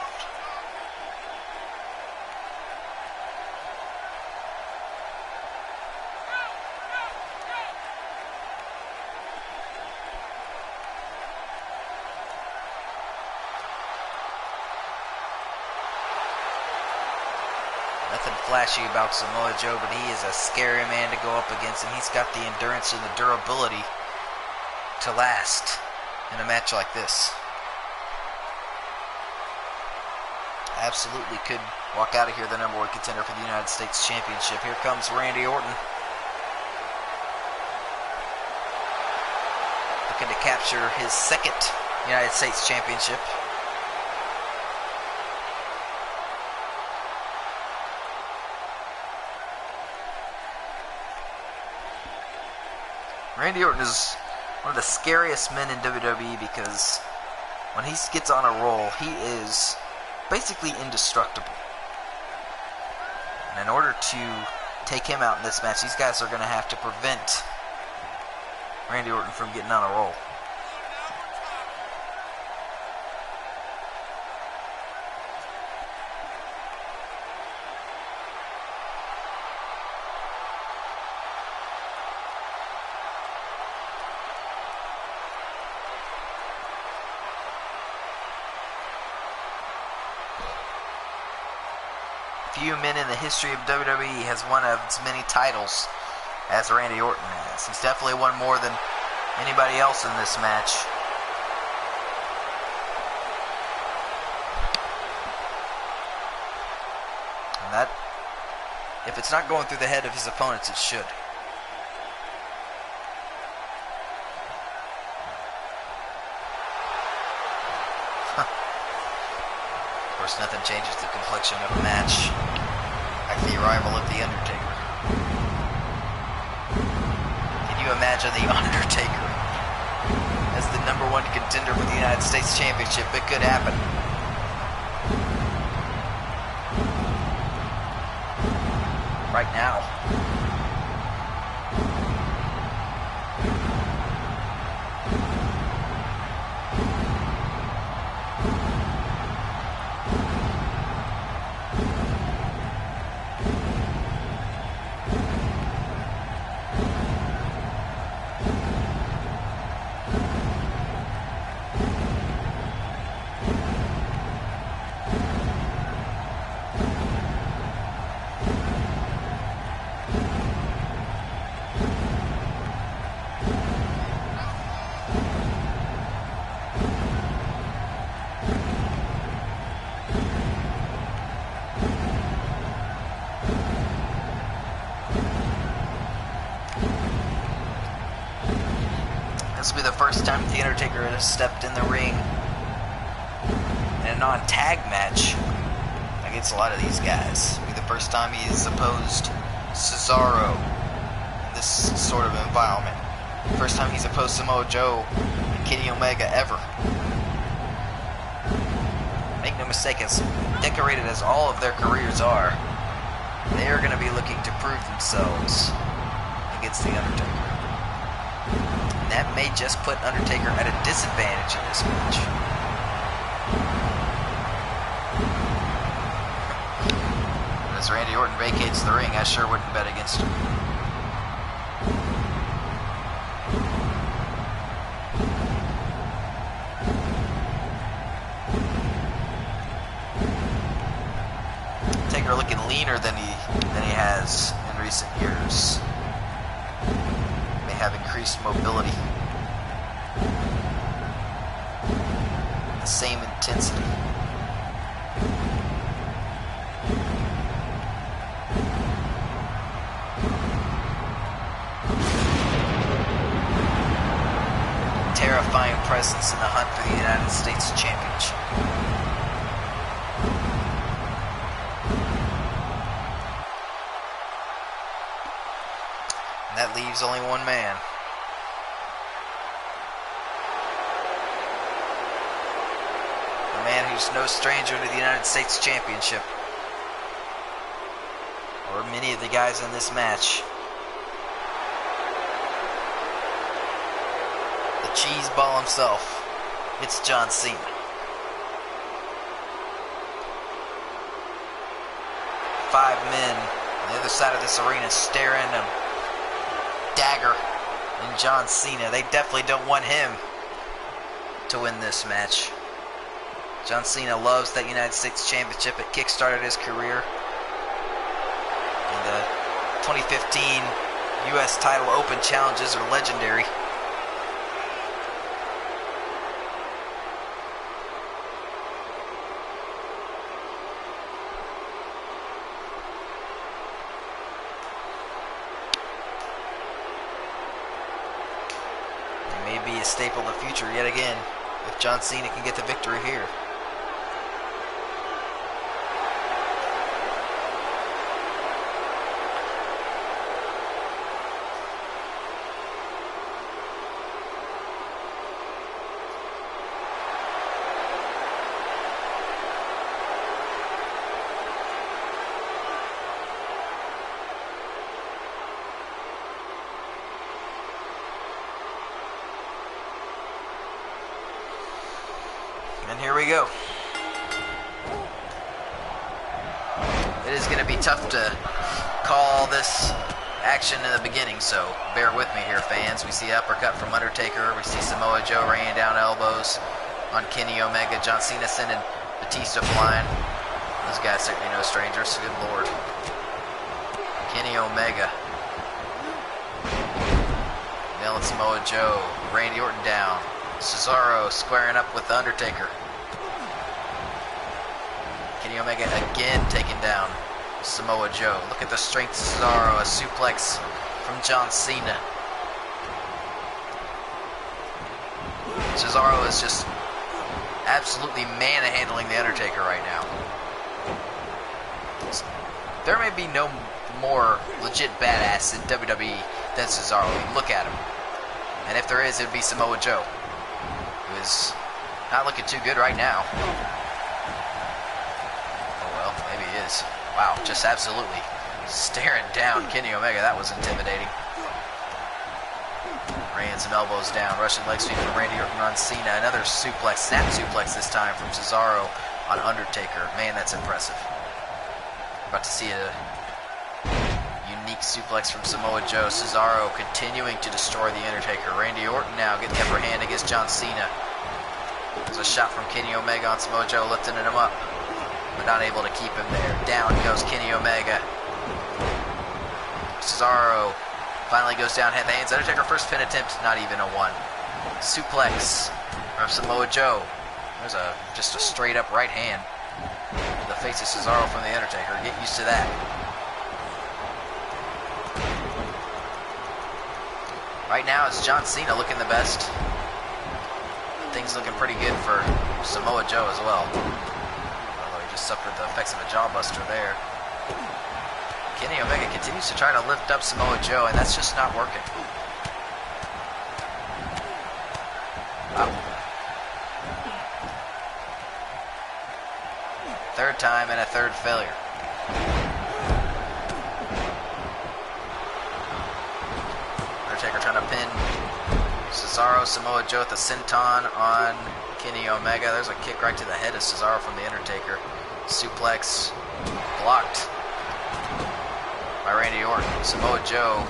Nothing flashy about Samoa Joe, but he is a scary man to go up against, and he's got the endurance and the durability to last in a match like this. Absolutely could walk out of here the #1 contender for the United States Championship. Here comes Randy Orton, looking to capture his second United States Championship. Randy Orton is one of the scariest men in WWE because when he gets on a roll, he is basically indestructible. And in order to take him out in this match, these guys are going to have to prevent Randy Orton from getting on a roll. Few men in the history of WWE has won as many titles as Randy Orton has. He's definitely won more than anybody else in this match. And that, if it's not going through the head of his opponents, it should. Of course, nothing changes the complexion of a match like the arrival of The Undertaker. Can you imagine The Undertaker as the #1 contender for the United States Championship? It could happen. Right now. This will be the first time The Undertaker has stepped in the ring in a non-tag match against a lot of these guys. It'll be the first time he's opposed Cesaro in this sort of environment. First time he's opposed Samoa Joe and Kenny Omega ever. Make no mistake, as decorated as all of their careers are, they are going to be looking to prove themselves against The Undertaker. That may just put Undertaker at a disadvantage in this match. As Randy Orton vacates the ring, I sure wouldn't bet against him. Taker looking leaner than he has in recent years. Have increased mobility, the same intensity. Terrifying presence in the hunt for the United States Championship. And that leaves only one man. A man who's no stranger to the United States Championship. Or many of the guys in this match. The cheese ball himself. It's John Cena. 5 men on the other side of this arena staring a dagger in John Cena. They definitely don't want him to win this match. John Cena loves that United States Championship. It kickstarted his career. And the 2015 U.S. title open challenges are legendary. May be a staple of the future yet again if John Cena can get the victory here. And here we go. It is going to be tough to call this action in the beginning, so bear with me here, fans. We see uppercut from Undertaker. We see Samoa Joe raining down elbows on Kenny Omega. John Cena sending Batista flying. Those guys certainly no strangers. Good Lord. Kenny Omega. Nailing Samoa Joe. Randy Orton down. Cesaro squaring up with the Undertaker. Kenny Omega again taking down Samoa Joe. Look at the strength of Cesaro. A suplex from John Cena. Cesaro is just absolutely manhandling the Undertaker right now. There may be no more legit badass in WWE than Cesaro. Look at him. And if there is, it would be Samoa Joe, who is not looking too good right now. Oh well, maybe he is. Wow, just absolutely staring down Kenny Omega. That was intimidating. Raining some elbows down. Russian leg sweep from Randy Orton on Cena. Another suplex, snap suplex this time from Cesaro on Undertaker. Man, that's impressive. About to see a unique suplex from Samoa Joe. Cesaro continuing to destroy the Undertaker. Randy Orton now getting the upper hand against John Cena. There's a shot from Kenny Omega on Samoa Joe, lifting him up, but not able to keep him there. Down goes Kenny Omega. Cesaro finally goes down, head the hands. Undertaker first pin attempt, not even a one. Suplex from Samoa Joe. There's just a straight up right hand to the face of Cesaro from the Undertaker. Get used to that. Right now it's John Cena looking the best. Things looking pretty good for Samoa Joe as well. Although he just suffered the effects of a jawbuster there. Kenny Omega continues to try to lift up Samoa Joe, and that's just not working. Wow. Third time and a third failure. Undertaker trying to pin Cesaro. Samoa Joe with the senton on Kenny Omega. There's a kick right to the head of Cesaro from the Undertaker. Suplex blocked by Randy Orton. Samoa Joe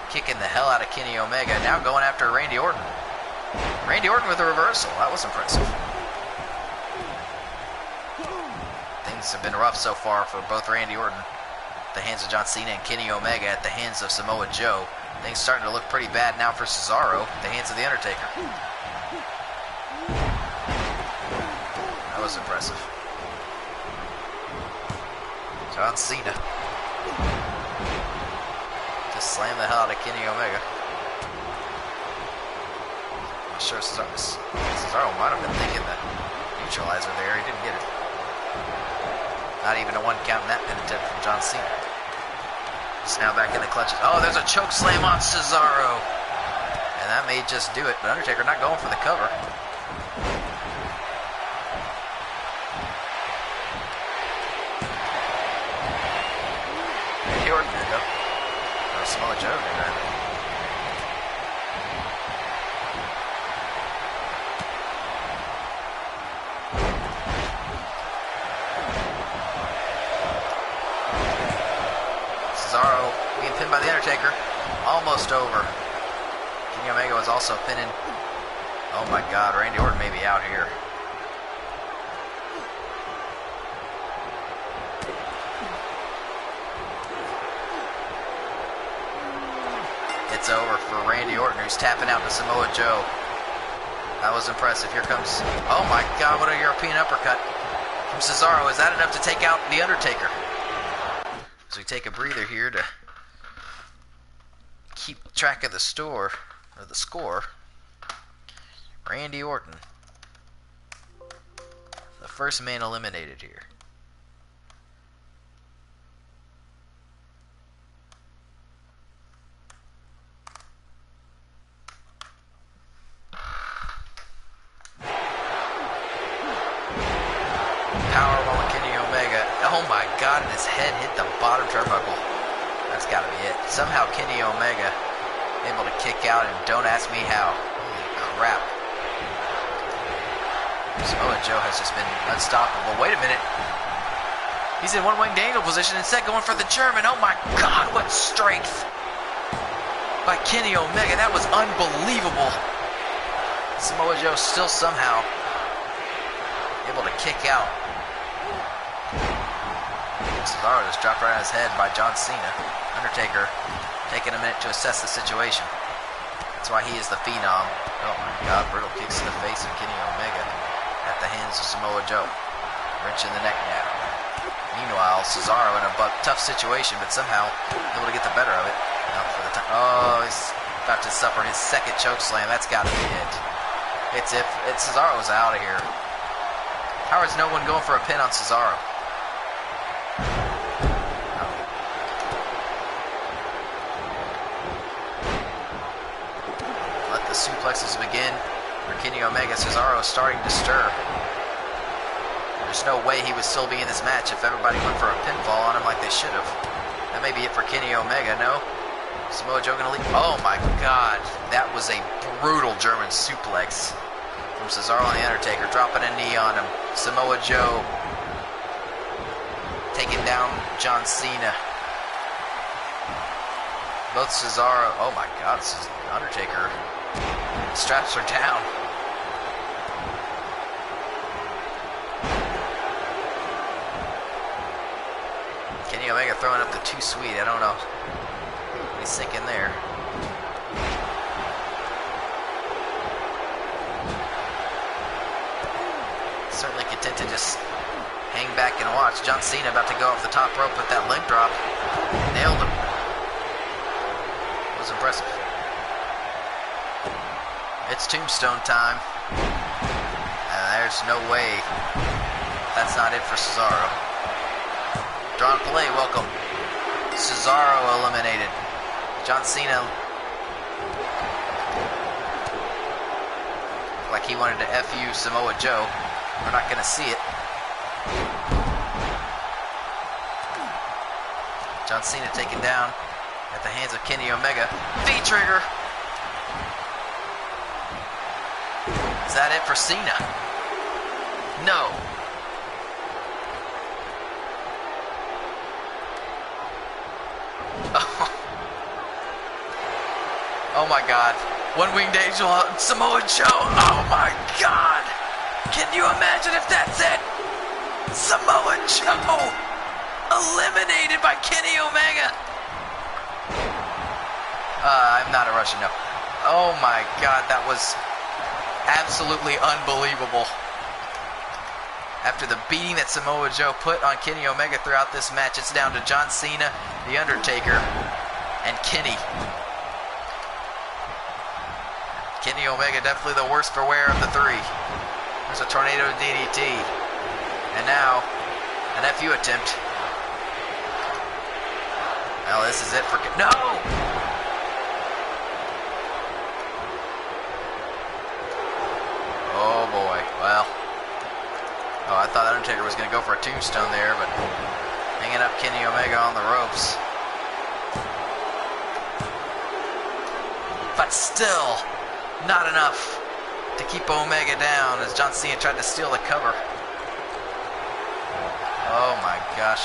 kicking the hell out of Kenny Omega. Now going after Randy Orton. Randy Orton with a reversal. That was impressive. Things have been rough so far for both Randy Orton at the hands of John Cena and Kenny Omega at the hands of Samoa Joe. Things starting to look pretty bad now for Cesaro at the hands of the Undertaker. That was impressive. John Cena just slammed the hell out of Kenny Omega. I'm sure Cesaro might have been thinking the neutralizer there. He didn't get it. Not even a one count in that pin attempt from John Cena. It's now back in the clutches. Oh, there's a choke slam on Cesaro. And that may just do it, but Undertaker not going for the cover. Randy Orton did though. Or Samoa Joe did rather. Cesaro being pinned by the Undertaker. Almost over. Kenny Omega was also pinning. Oh my God, Randy Orton may be out here. It's over for Randy Orton, who's tapping out to Samoa Joe. That was impressive. Here comes, oh my God, what a European uppercut from Cesaro. Is that enough to take out the Undertaker? So we take a breather here to keep track of the score. Randy Orton, the first man eliminated here. Powerbomb of Kenny Omega. Oh my God, and his head hit the bottom turnbuckle. That's gotta be it. Somehow Kenny Omega able to kick out, and don't ask me how. Holy crap. Samoa Joe has just been unstoppable. Wait a minute. He's in one-winged angle position instead going for the German. Oh my God, what strength by Kenny Omega. That was unbelievable. Samoa Joe still somehow able to kick out. Cesaro just dropped right on his head by John Cena. Undertaker taking a minute to assess the situation. That's why he is the Phenom. Oh my God, brutal kicks to the face of Kenny Omega at the hands of Samoa Joe. Wrench in the neck now. Meanwhile, Cesaro in a tough situation, but somehow able to get the better of it. Now for the time. Oh, he's about to suffer his second choke slam. That's got to be it. It's Cesaro's out of here. How is no one going for a pin on Cesaro? Let the suplexes begin for Kenny Omega. Cesaro is starting to stir. There's no way he would still be in this match if everybody went for a pinfall on him like they should have. That may be it for Kenny Omega. No? Samoa Joe gonna leave. Oh my God. That was a brutal German suplex from Cesaro and the Undertaker, dropping a knee on him. Samoa Joe taking down John Cena. Both Cesaro, oh my God, Undertaker. Straps are down. Kenny Omega throwing up the too sweet. I don't know. He's sinking there. Certainly content to just hang back and watch. John Cena about to go off the top rope with that leg drop. Nailed him. It was impressive. It's Tombstone time. And there's no way that's not it for Cesaro. Drawn play, welcome. Cesaro eliminated. John Cena like he wanted to FU Samoa Joe. We're not going to see it. John Cena taken down at the hands of Kenny Omega. V-trigger. Is that it for Cena? No. Oh my God. One-winged angel on Samoa Joe. Oh my God. Can you imagine if that's it? Samoa Joe eliminated by Kenny Omega. I'm not a Russian, no. Oh my God, that was absolutely unbelievable. After the beating that Samoa Joe put on Kenny Omega throughout this match, it's down to John Cena, The Undertaker, and Kenny. Kenny Omega definitely the worst for wear of the three. There's a tornado DDT. And now, an FU attempt. Well, this is it for... No! Oh, boy. Well. Oh, I thought Undertaker was going to go for a tombstone there, but hanging up Kenny Omega on the ropes. But still, not enough to keep Omega down as John Cena tried to steal the cover. Oh, my gosh.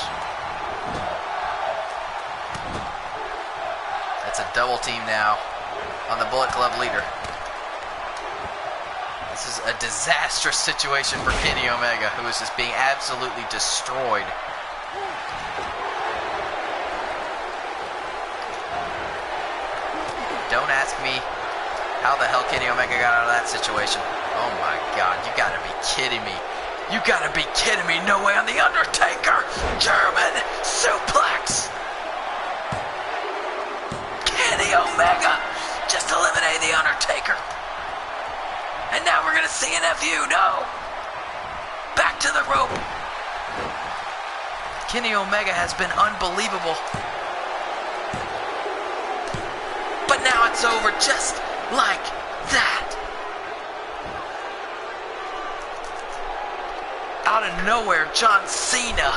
It's a double team now on the Bullet Club leader. This is a disastrous situation for Kenny Omega, who is just being absolutely destroyed. Don't ask me how the hell Kenny Omega got out of that situation. Oh my God, you gotta be kidding me. You gotta be kidding me. No way on the Undertaker. German suplex. Kenny Omega just eliminated the Undertaker. And now we're going to see an FU. No. Back to the rope. Kenny Omega has been unbelievable. But now it's over just like that. Out of nowhere, John Cena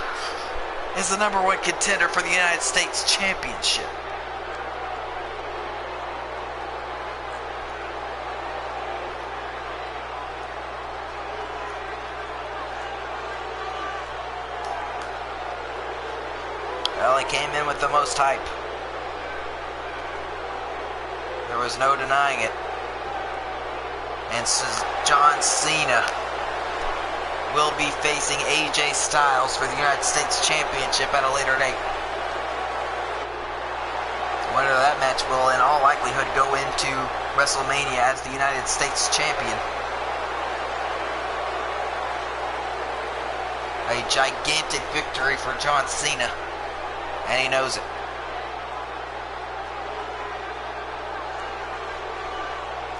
is the #1 contender for the United States Championship. Well, he came in with the most hype. There was no denying it. And John Cena will be facing AJ Styles for the United States Championship at a later date. The winner of that match will in all likelihood go into WrestleMania as the United States Champion. A gigantic victory for John Cena. And he knows it.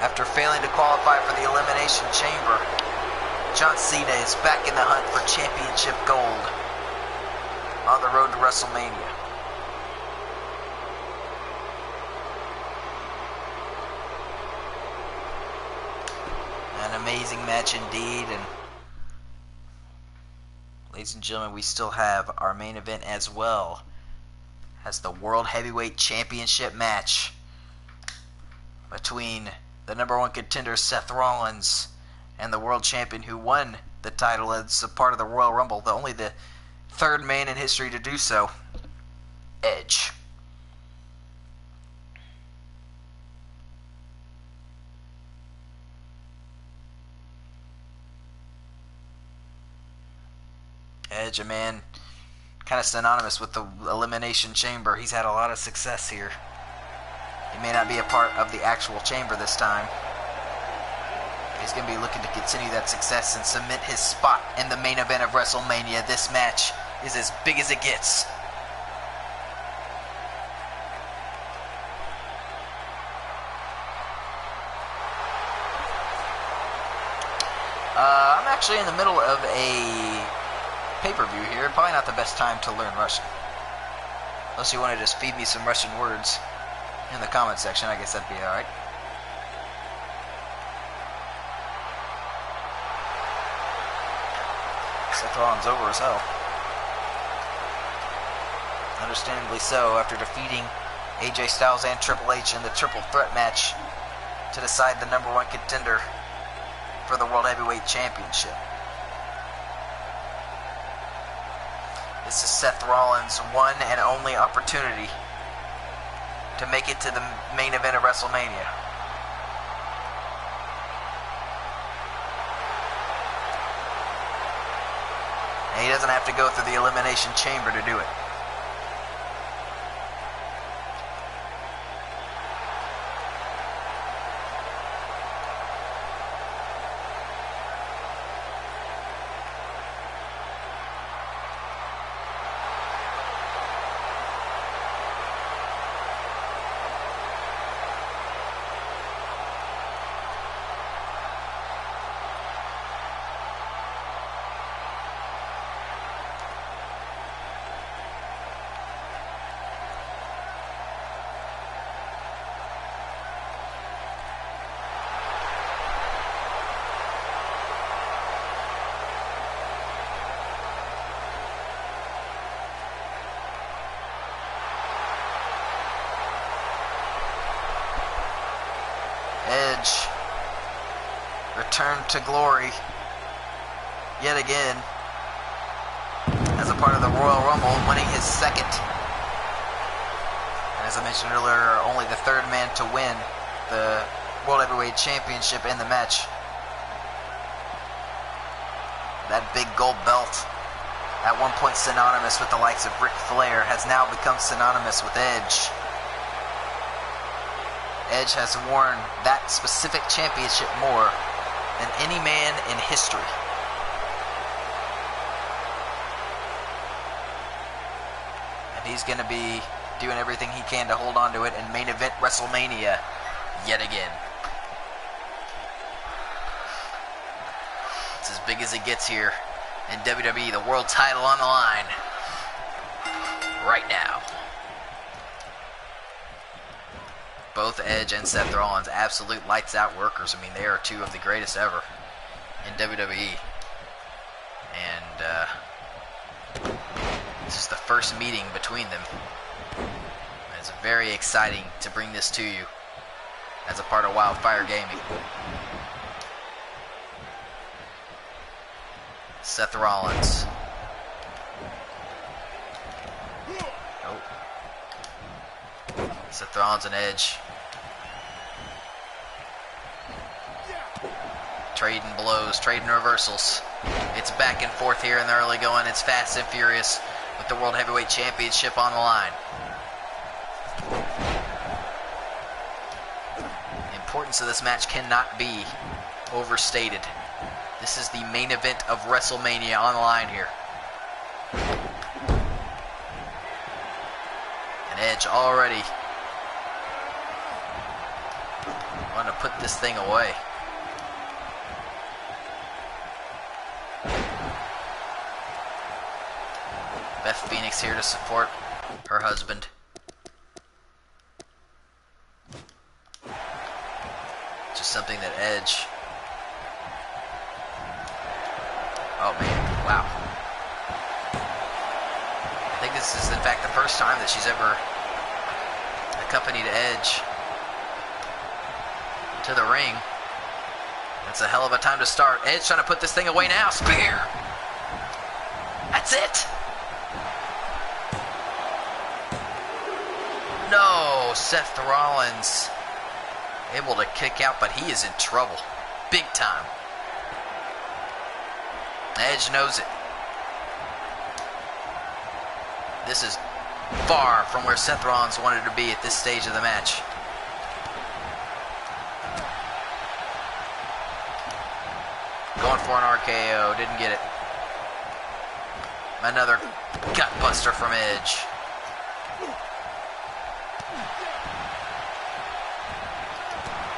After failing to qualify for the Elimination Chamber, John Cena is back in the hunt for championship gold on the road to WrestleMania. An amazing match indeed, and ladies and gentlemen, we still have our main event as well as the World Heavyweight Championship match between the #1 contender Seth Rollins and the world champion who won the title as a part of the Royal Rumble, only the third man in history to do so, Edge. Edge, a man kind of synonymous with the Elimination Chamber. He's had a lot of success here. He may not be a part of the actual chamber this time. He's going to be looking to continue that success and cement his spot in the main event of WrestleMania. This match is as big as it gets. I'm actually in the middle of a pay-per-view here. Probably not the best time to learn Russian. Unless you want to just feed me some Russian words in the comment section, I guess that'd be alright. Seth Rollins over as hell. Understandably so, after defeating AJ Styles and Triple H in the triple threat match to decide the #1 contender for the World Heavyweight Championship. This is Seth Rollins' one and only opportunity to make it to the main event of WrestleMania. And he doesn't have to go through the Elimination Chamber to do it. Edge returned to glory yet again as a part of the Royal Rumble, winning his second. And as I mentioned earlier, only the third man to win the World Heavyweight Championship in the match. That big gold belt, at one point synonymous with the likes of Ric Flair, has now become synonymous with Edge. Edge has worn that specific championship more than any man in history. And he's going to be doing everything he can to hold on to it in main event WrestleMania yet again. It's as big as it gets here in WWE, the world title on the line right now. Both Edge and Seth Rollins, absolute lights out workers. I mean, they are two of the greatest ever in WWE. And this is the first meeting between them. And it's very exciting to bring this to you as a part of Wildfire Gaming. Seth Rollins. Oh. Seth Rollins and Edge. Trading blows, trading reversals. It's back and forth here in the early going. It's fast and furious with the World Heavyweight Championship on the line. The importance of this match cannot be overstated. This is the main event of WrestleMania on the line here. And Edge already wanting to put this thing away. Beth Phoenix here to support her husband. Just something that Edge... Oh man, wow. I think this is in fact the first time that she's ever accompanied Edge to the ring. That's a hell of a time to start. Edge trying to put this thing away now. Spear! That's it! No, Seth Rollins able to kick out, but he is in trouble. Big time. Edge knows it. This is far from where Seth Rollins wanted to be at this stage of the match. Going for an RKO, didn't get it. Another gutbuster from Edge.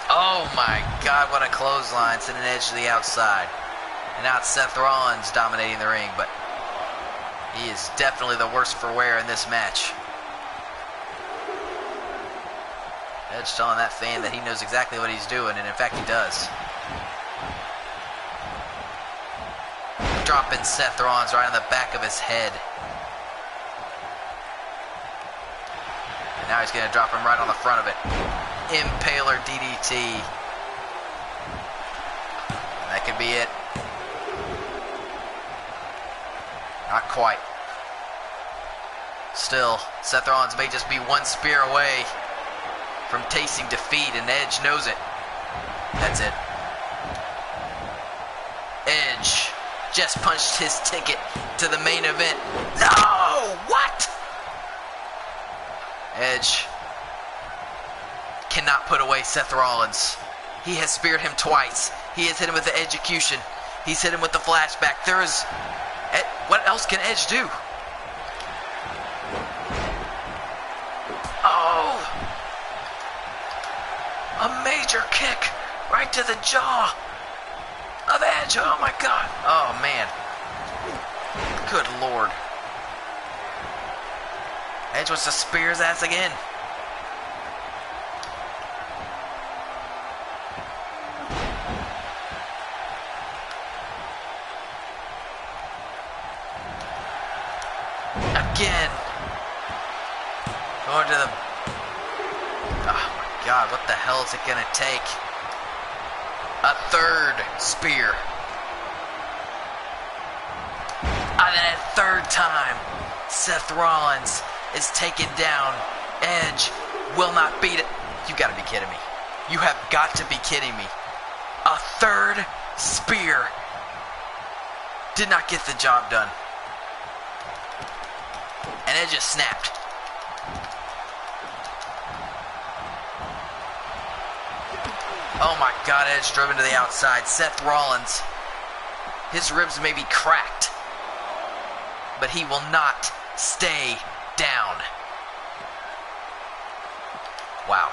Oh my God, what a clothesline, sending Edge to the outside. And now it's Seth Rollins dominating the ring, but he is definitely the worst for wear in this match. Edge telling that fan that he knows exactly what he's doing, and in fact he does. Dropping Seth Rollins right on the back of his head. And now he's going to drop him right on the front of it. Impaler DDT. That could be it. Not quite. Still, Seth Rollins may just be one spear away from tasting defeat, and Edge knows it. That's it. Edge just punched his ticket to the main event. No! What? Edge cannot put away Seth Rollins. He has speared him twice. He has hit him with the execution. He's hit him with the flashback. There is... What else can Edge do? Oh! A major kick right to the jaw of Edge. Oh my God. Oh man. Good Lord. Edge wants to spear his ass again. Again. Going to the... Oh my God, what the hell is it going to take? A third spear. And then a third time, Seth Rollins is taken down. Edge will not beat it. You gotta be kidding me. You have got to be kidding me. A third spear. Did not get the job done. And Edge just snapped. Oh my God, Edge driven to the outside. Seth Rollins, his ribs may be cracked, but he will not stay down. Wow.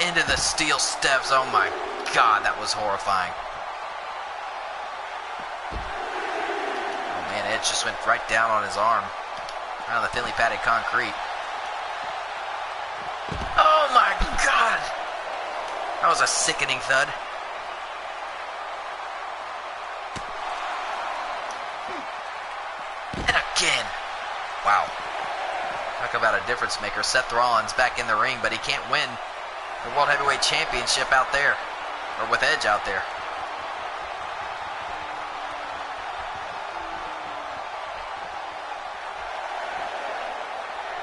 Into the steel steps. Oh my God, that was horrifying. Oh man, Edge just went right down on his arm. Right on the thinly padded concrete. Oh my God! That was a sickening thud. And again. Wow. Talk about a difference maker. Seth Rollins back in the ring, but he can't win the World Heavyweight Championship out there. Or with Edge out there.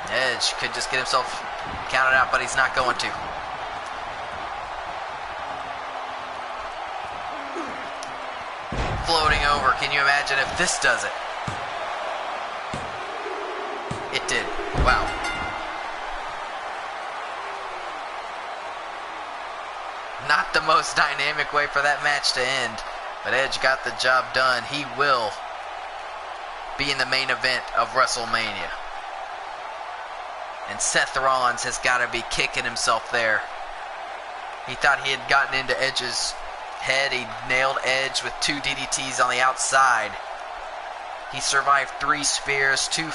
Edge could just get himself counted out, but he's not going to. Floating over. Can you imagine if this does it? It did. Wow. Not the most dynamic way for that match to end, but Edge got the job done. He will be in the main event of WrestleMania. And Seth Rollins has got to be kicking himself there. He thought he had gotten into Edge's head. He nailed Edge with 2 DDTs on the outside. He survived 3 spears, 2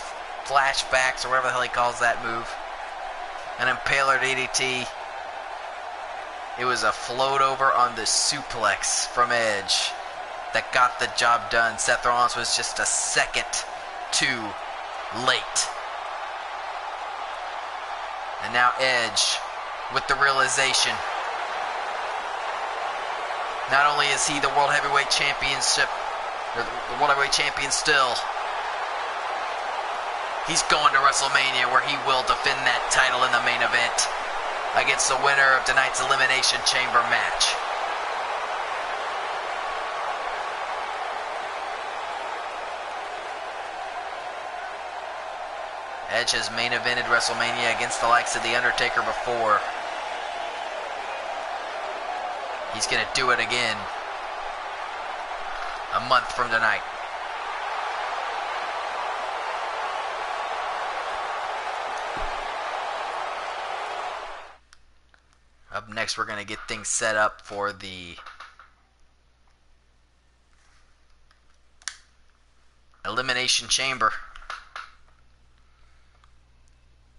flashbacks, or whatever the hell he calls that move. An impaler DDT. It was a float over on the suplex from Edge that got the job done. Seth Rollins was just a second too late. And now Edge with the realization. Not only is he the World Heavyweight Championship, or the World Heavyweight Champion still, he's going to WrestleMania where he will defend that title in the main event against the winner of tonight's Elimination Chamber match. Edge has main evented WrestleMania against the likes of The Undertaker before. He's going to do it again a month from tonight. Up next, we're going to get things set up for the Elimination Chamber.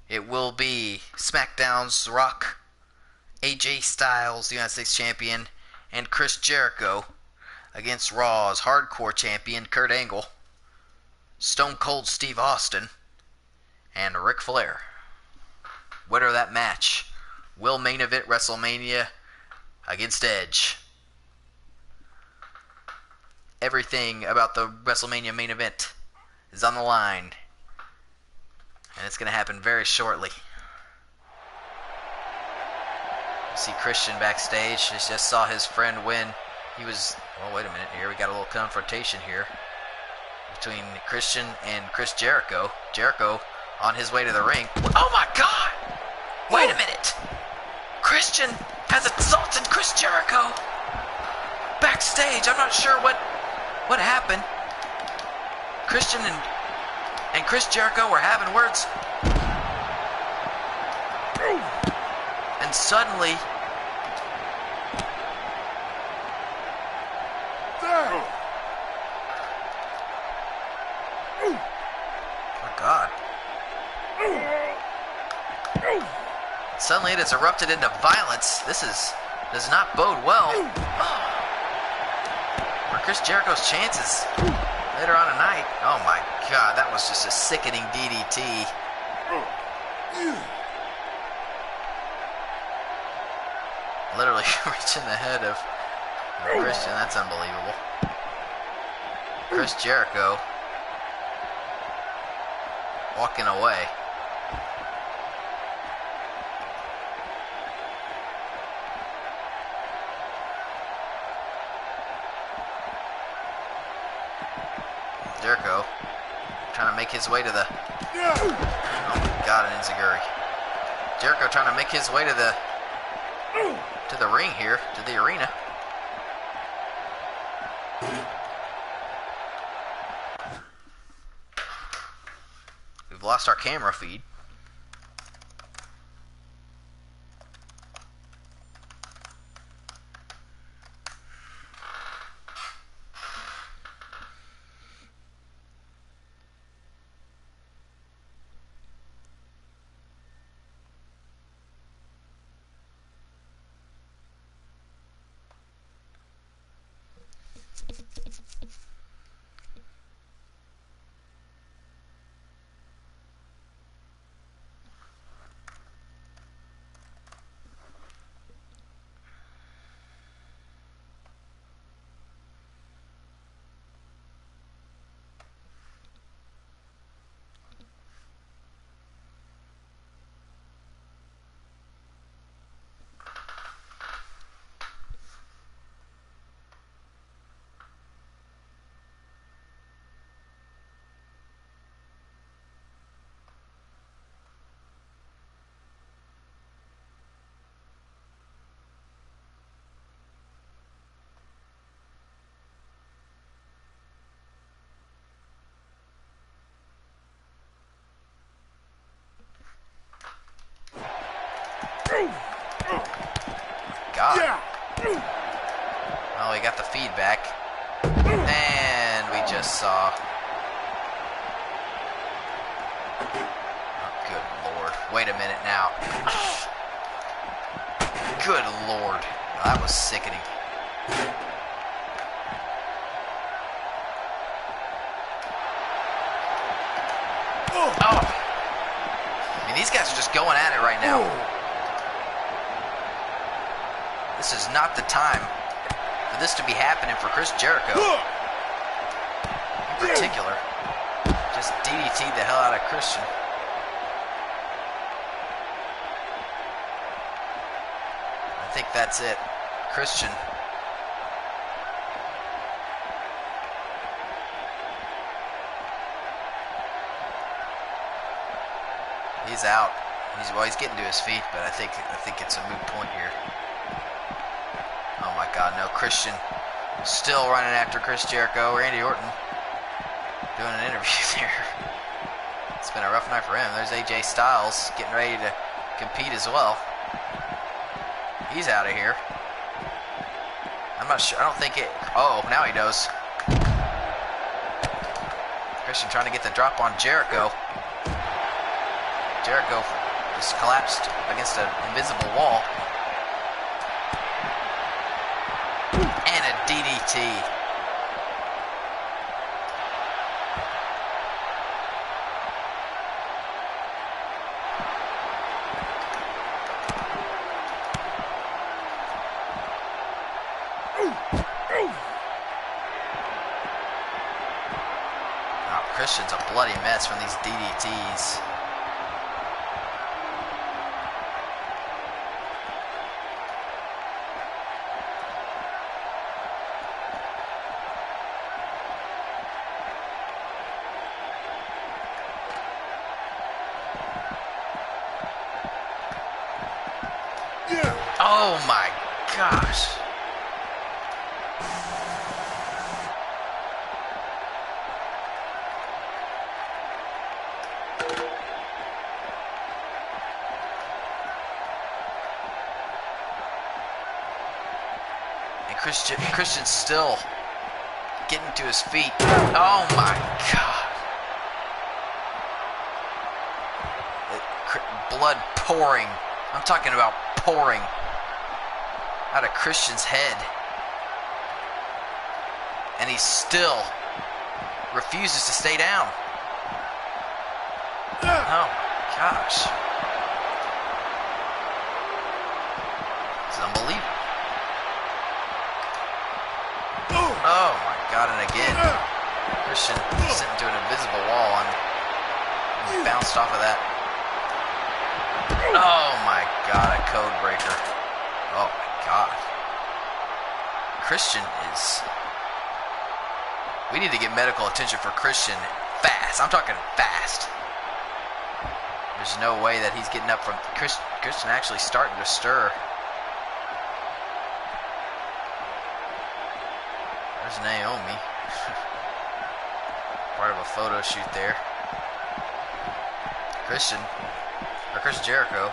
It will be SmackDown's Rock, AJ Styles, the United States Champion, and Chris Jericho against Raw's Hardcore Champion Kurt Angle, Stone Cold Steve Austin, and Ric Flair. Winner of that match will main event WrestleMania against Edge. Everything about the WrestleMania main event is on the line. And it's going to happen very shortly. You see Christian backstage. He just saw his friend win. He was... Well, wait a minute here. We got a little confrontation here between Christian and Chris Jericho. Jericho on his way to the ring. Oh my God! Wait a minute! Christian has assaulted Chris Jericho backstage. I'm not sure what happened. Christian and Chris Jericho were having words. And suddenly... Oh, God. Suddenly it has erupted into violence. This does not bode well for Chris Jericho's chances later on tonight. Oh my God, that was just a sickening DDT. Literally reaching the head of Christian. That's unbelievable. Chris Jericho walking away. Jericho trying to make his way to the... Oh my God, an enziguri. Jericho trying to make his way to the ring here, to the arena. We've lost our camera feed. God. Well, we got the feedback. And we just saw... Oh, good Lord. Wait a minute now. Good Lord. Oh, that was sickening. Oh. I mean, these guys are just going at it right now. This is not the time for this to be happening for Chris Jericho. In particular, just DDT'd the hell out of Christian. I think that's it. Christian. He's out. He's getting to his feet, but I think it's a moot point here. Oh my God, no. Christian still running after Chris Jericho. Randy Orton doing an interview there. It's been a rough night for him. There's AJ Styles getting ready to compete as well. He's out of here. I'm not sure. I don't think it... Oh, now he knows. Christian trying to get the drop on Jericho. Jericho just collapsed against an invisible wall. And a DDT. Oh, Christian's a bloody mess from these DDTs. Oh my gosh. And Christian's still getting to his feet. Oh my God. Blood pouring. I'm talking about pouring out of Christian's head. And he still refuses to stay down. Oh my gosh. It's unbelievable. God, and again, Christian sent into an invisible wall and bounced off of that. Oh my God, a code breaker. Oh my God. Christian is... We need to get medical attention for Christian fast. I'm talking fast. There's no way that he's getting up from... Christian actually starting to stir. There's Naomi. Part of a photo shoot there. Chris Jericho.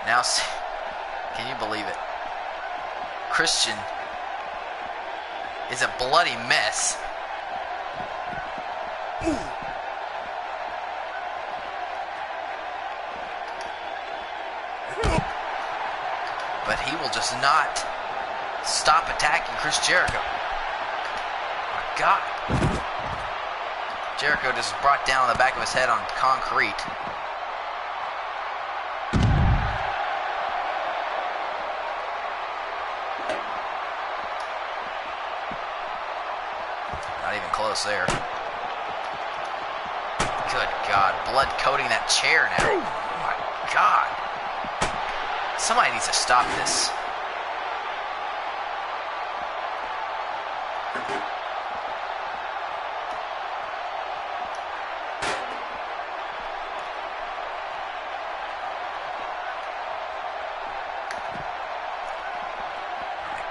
Now, can you believe it? Christian is a bloody mess. But he will just not stop attacking Chris Jericho. Oh my God. Jericho just brought down the back of his head on concrete. Not even close there. Good God, blood coating that chair now. Oh my God. Somebody needs to stop this.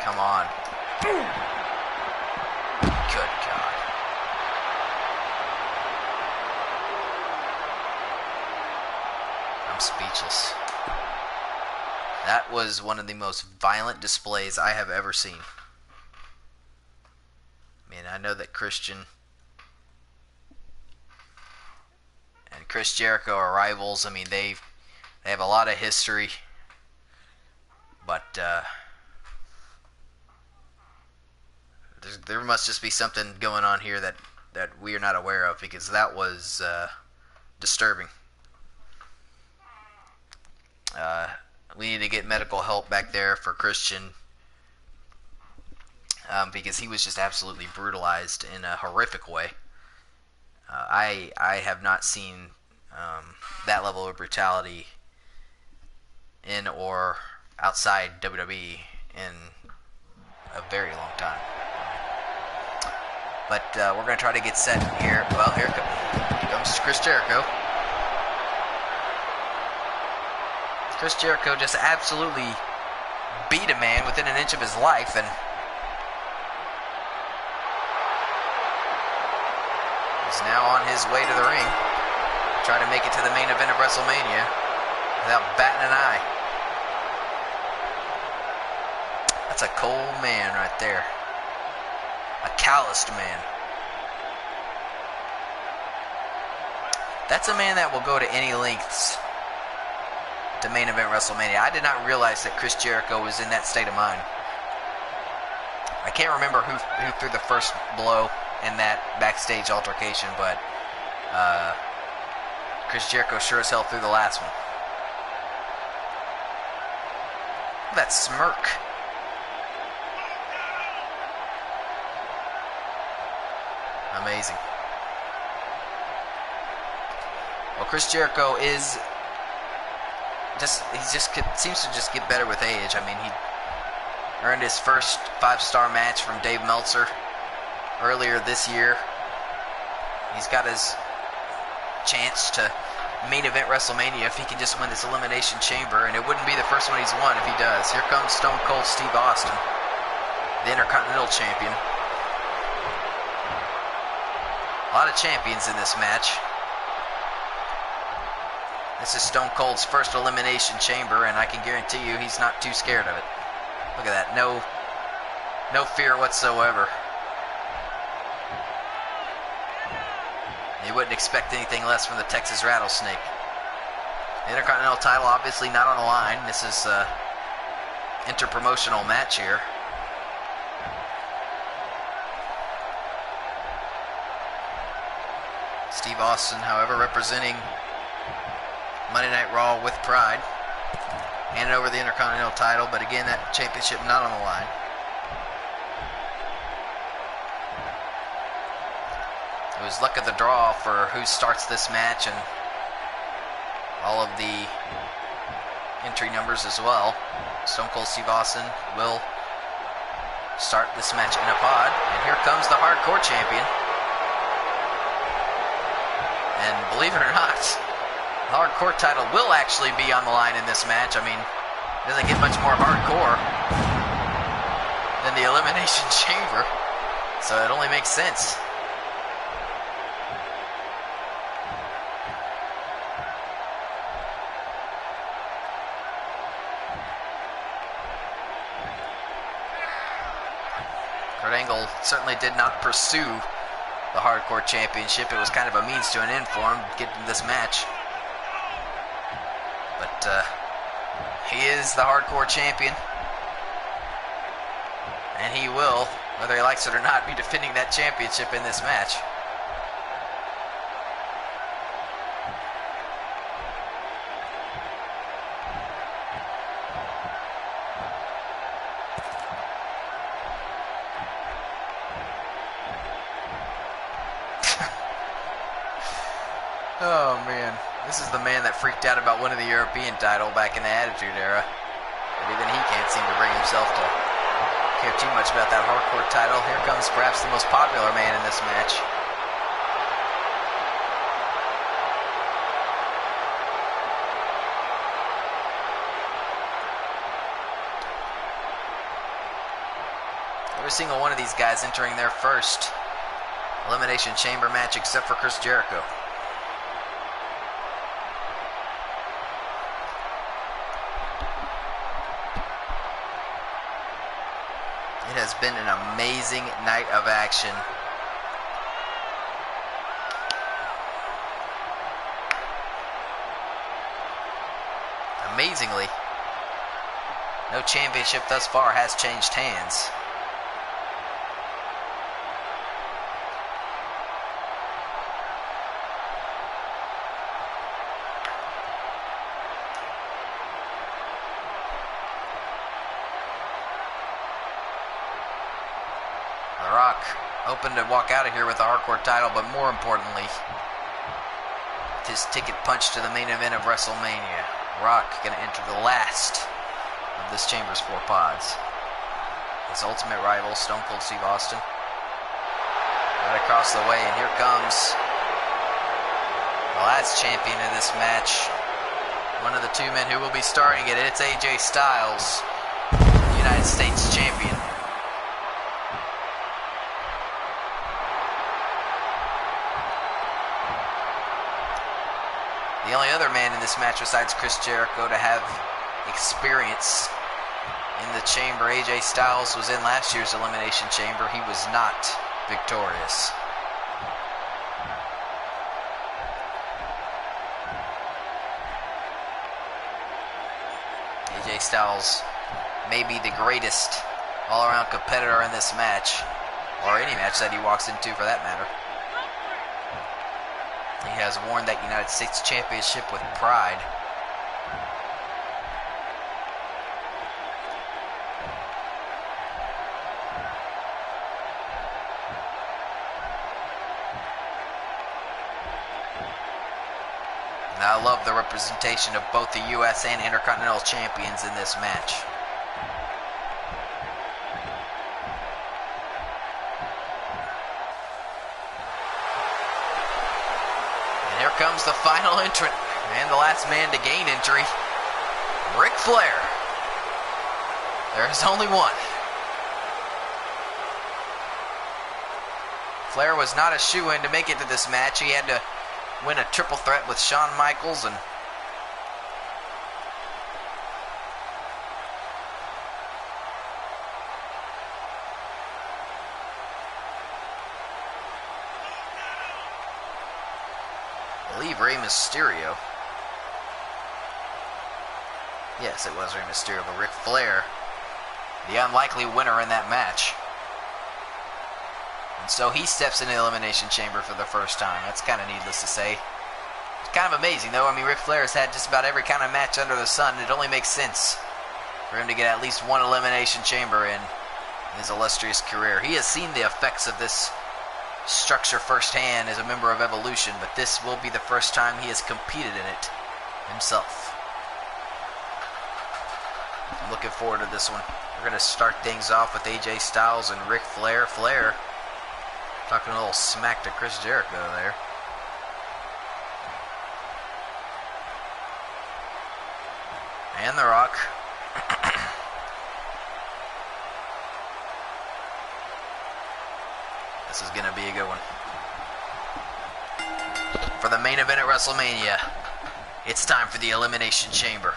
Come on. Good God. I'm speechless. That was one of the most violent displays I have ever seen. I mean, I know that Christian and Chris Jericho are rivals. I mean, they have a lot of history. But there must just be something going on here that we are not aware of, because that was disturbing. We need to get medical help back there for Christian, because he was just absolutely brutalized in a horrific way. I have not seen that level of brutality in or outside WWE in a very long time. But we're going to try to get set here. Well, here comes Chris Jericho. Chris Jericho just absolutely beat a man within an inch of his life, and he's now on his way to the ring, trying to make it to the main event of WrestleMania without batting an eye. That's a cold man right there. A calloused man. That's a man that will go to any lengths to main event WrestleMania. I did not realize that Chris Jericho was in that state of mind. I can't remember who threw the first blow in that backstage altercation, but Chris Jericho sure as hell threw the last one. Look at that smirk. Amazing. Well, Chris Jericho is seems to just get better with age. I mean, he earned his first 5-star match from Dave Meltzer earlier this year. He's got his chance to main event WrestleMania if he can just win this Elimination Chamber, and it wouldn't be the first one he's won if he does. Here comes Stone Cold Steve Austin, the Intercontinental Champion. A lot of champions in this match. This is Stone Cold's first Elimination Chamber, and I can guarantee you he's not too scared of it. Look at that. No fear whatsoever. You wouldn't expect anything less from the Texas Rattlesnake. The Intercontinental title obviously not on the line. This is an interpromotional match here. Steve Austin, however, representing Monday Night Raw with pride. Handed over the Intercontinental title, but again, that championship not on the line. It was luck of the draw for who starts this match and all of the entry numbers as well. Stone Cold Steve Austin will start this match in a pod. And here comes the Hardcore Champion. And believe it or not, the Hardcore title will actually be on the line in this match. I mean, it doesn't get much more hardcore than the Elimination Chamber, so it only makes sense. Kurt Angle certainly did not pursue the Hardcore Championship. It was kind of a means to an end for him getting this match. But he is the Hardcore Champion. And he will, whether he likes it or not, be defending that championship in this match. Oh man, this is the man that freaked out about winning the European title back in the Attitude Era. But even he can't seem to bring himself to care too much about that Hardcore title. Here comes perhaps the most popular man in this match. Every single one of these guys entering their first Elimination Chamber match except for Chris Jericho. It has been an amazing night of action. Amazingly, no championship thus far has changed hands. Hoping to walk out of here with the Hardcore title, but more importantly, his ticket punch to the main event of WrestleMania. Rock going to enter the last of this Chamber's 4 pods. His ultimate rival, Stone Cold Steve Austin, right across the way, and here comes the last champion of this match. One of the 2 men who will be starting it. It's AJ Styles, United States champion. The only other man in this match besides Chris Jericho to have experience in the Chamber. AJ Styles was in last year's Elimination Chamber. He was not victorious. AJ Styles may be the greatest all-around competitor in this match, or any match that he walks into for that matter. He has worn that United States Championship with pride. And I love the representation of both the U.S. and Intercontinental Champions in this match. Here comes the final entrant and the last man to gain entry, Ric Flair. There is only one. Flair was not a shoo-in to make it to this match. He had to win a triple threat with Shawn Michaels and I believe Rey Mysterio. Yes, it was Rey Mysterio, but Ric Flair, the unlikely winner in that match. And so he steps into the Elimination Chamber for the first time. That's kind of needless to say. It's kind of amazing, though. I mean, Ric Flair has had just about every kind of match under the sun. It only makes sense for him to get at least one Elimination Chamber in his illustrious career. He has seen the effects of this structure firsthand as a member of Evolution, but this will be the first time he has competed in it himself. I'm looking forward to this one. We're going to start things off with AJ Styles and Ric Flair. Flair talking a little smack to Chris Jericho there. And The Rock. This is going to be a good one. For the main event at WrestleMania, it's time for the Elimination Chamber.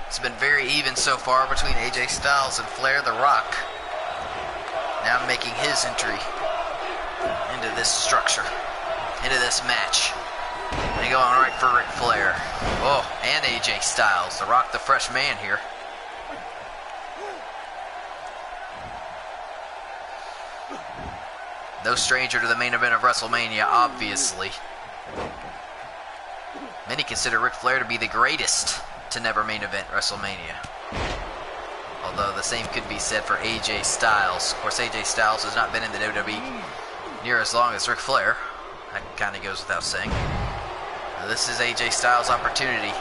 It's been very even so far between AJ Styles and Flair. The Rock now making his entry into this structure, into this match. And going right for Ric Flair. Oh, and AJ Styles. The Rock, the fresh man here. No stranger to the main event of WrestleMania, obviously. Many consider Ric Flair to be the greatest to never main event WrestleMania. Although the same could be said for AJ Styles. Of course, AJ Styles has not been in the WWE near as long as Ric Flair. That kind of goes without saying. Now, this is AJ Styles' opportunity.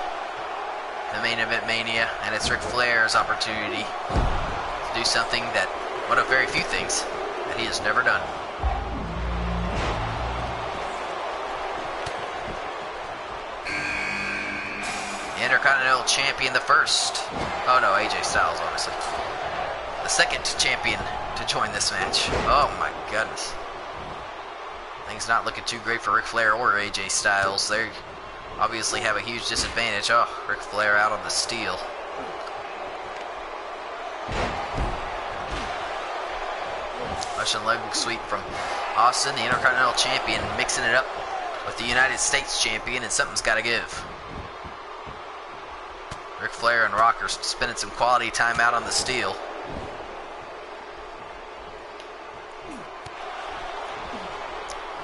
The main event Mania, and it's Ric Flair's opportunity to do something that, one of very few things, that he has never done. Intercontinental Champion, the first. Oh no, AJ Styles, obviously. The second champion to join this match. Oh my goodness. Things not looking too great for Ric Flair or AJ Styles. They obviously have a huge disadvantage. Oh, Ric Flair out on the steel. Russian leg sweep from Austin, the Intercontinental Champion, mixing it up with the United States Champion, and something's got to give. Ric Flair and Rock are spending some quality time out on the steel.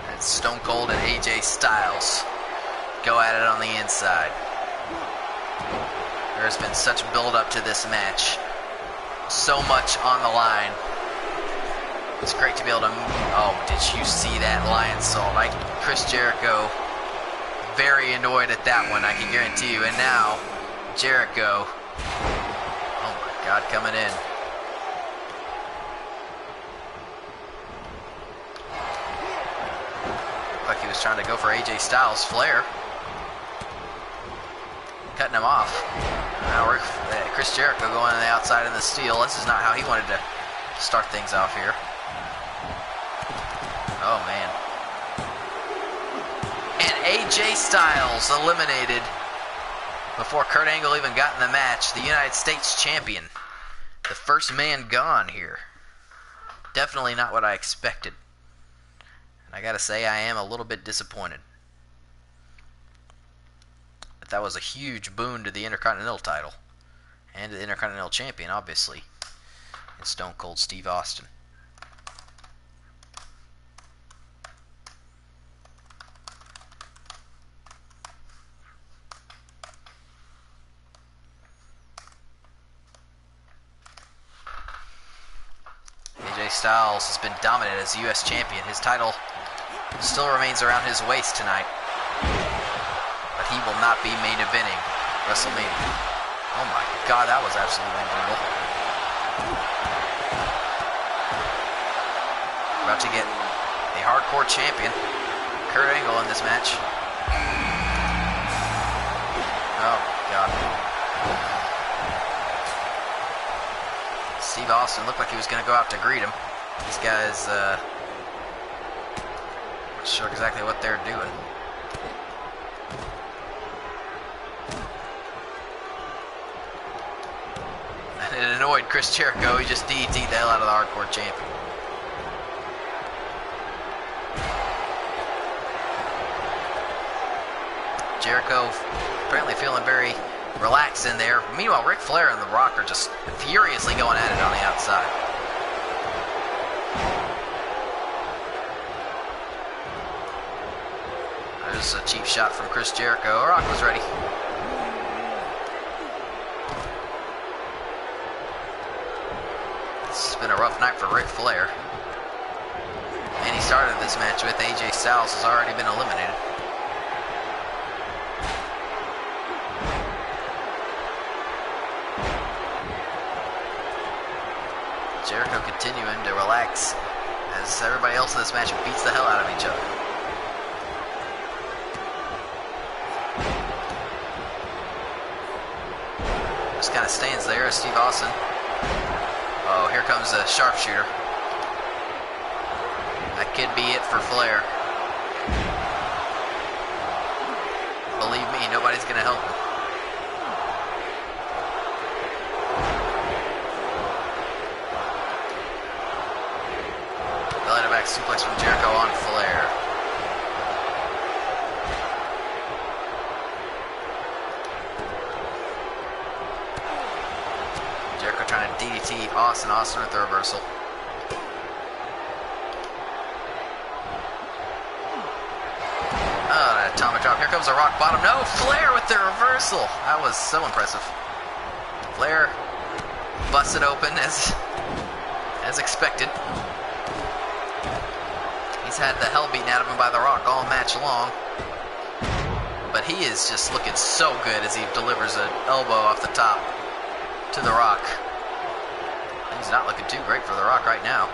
And Stone Cold and AJ Styles go at it on the inside. There has been such build-up to this match. So much on the line. It's great to be able to... Oh, did you see that lion salt? Chris Jericho, very annoyed at that one, I can guarantee you. And now... Jericho, oh my God, coming in. Looked like he was trying to go for AJ Styles. Flair cutting him off. Now Chris Jericho going on the outside of the steel. This is not how he wanted to start things off here. Oh man. And AJ Styles eliminated before Kurt Angle even got in the match, the United States Champion. The first man gone here. Definitely not what I expected. And I gotta say, I am a little bit disappointed. But that was a huge boon to the Intercontinental title. And to the Intercontinental Champion, obviously. And Stone Cold Steve Austin. AJ Styles has been dominant as U.S. champion. His title still remains around his waist tonight. But he will not be main eventing WrestleMania. Oh my God, that was absolutely brutal. About to get a hardcore champion, Kurt Angle, in this match. Oh, God. Steve Austin looked like he was going to go out to greet him. These guys, not sure exactly what they're doing. And it annoyed Chris Jericho. He just DDT'd the hell out of the hardcore champion. Jericho apparently feeling very relaxed in there. Meanwhile, Ric Flair and The Rock are just furiously going at it on the outside. There's a cheap shot from Chris Jericho. Rock was ready. It's been a rough night for Ric Flair. And he started this match with AJ Styles has already been eliminated. Jericho continuing to relax as everybody else in this match beats the hell out of each other. Just kind of stands there as Steve Austin. Oh, here comes a sharpshooter. That could be it for Flair. Believe me, nobody's going to help him. Back suplex from Jericho on Flair. Jericho trying to DDT Austin. Austin with the reversal. Oh, that atomic drop. Here comes a rock bottom. No, Flair with the reversal. That was so impressive. Flair busted open as expected. He's had the hell beaten out of him by The Rock all match long. But he is just looking so good as he delivers an elbow off the top to The Rock. He's not looking too great for The Rock right now.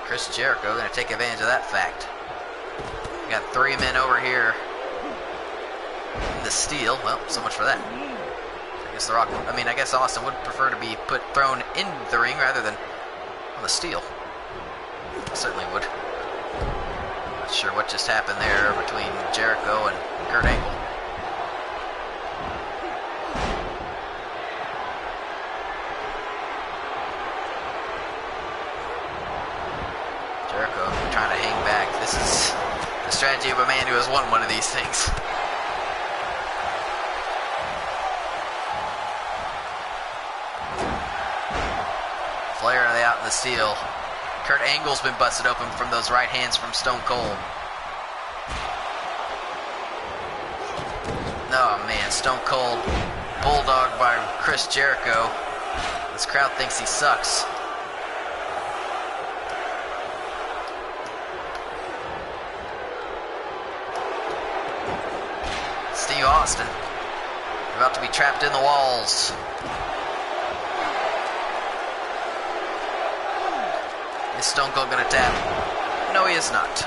Chris Jericho going to take advantage of that fact. We got 3 men over here in the steel. Well, so much for that. The Rock, I guess Austin would prefer to be thrown in the ring rather than on the steel. Certainly would. Not sure what just happened there between Jericho and Kurt Angle. Jericho trying to hang back. This is the strategy of a man who has won one of these things. Flair are they out in the steel. Kurt Angle's been busted open from those right hands from Stone Cold. Oh man, Stone Cold bulldogged by Chris Jericho. This crowd thinks he sucks. Steve Austin about to be trapped in the walls. Is Stone Cold gonna tap? No, he is not.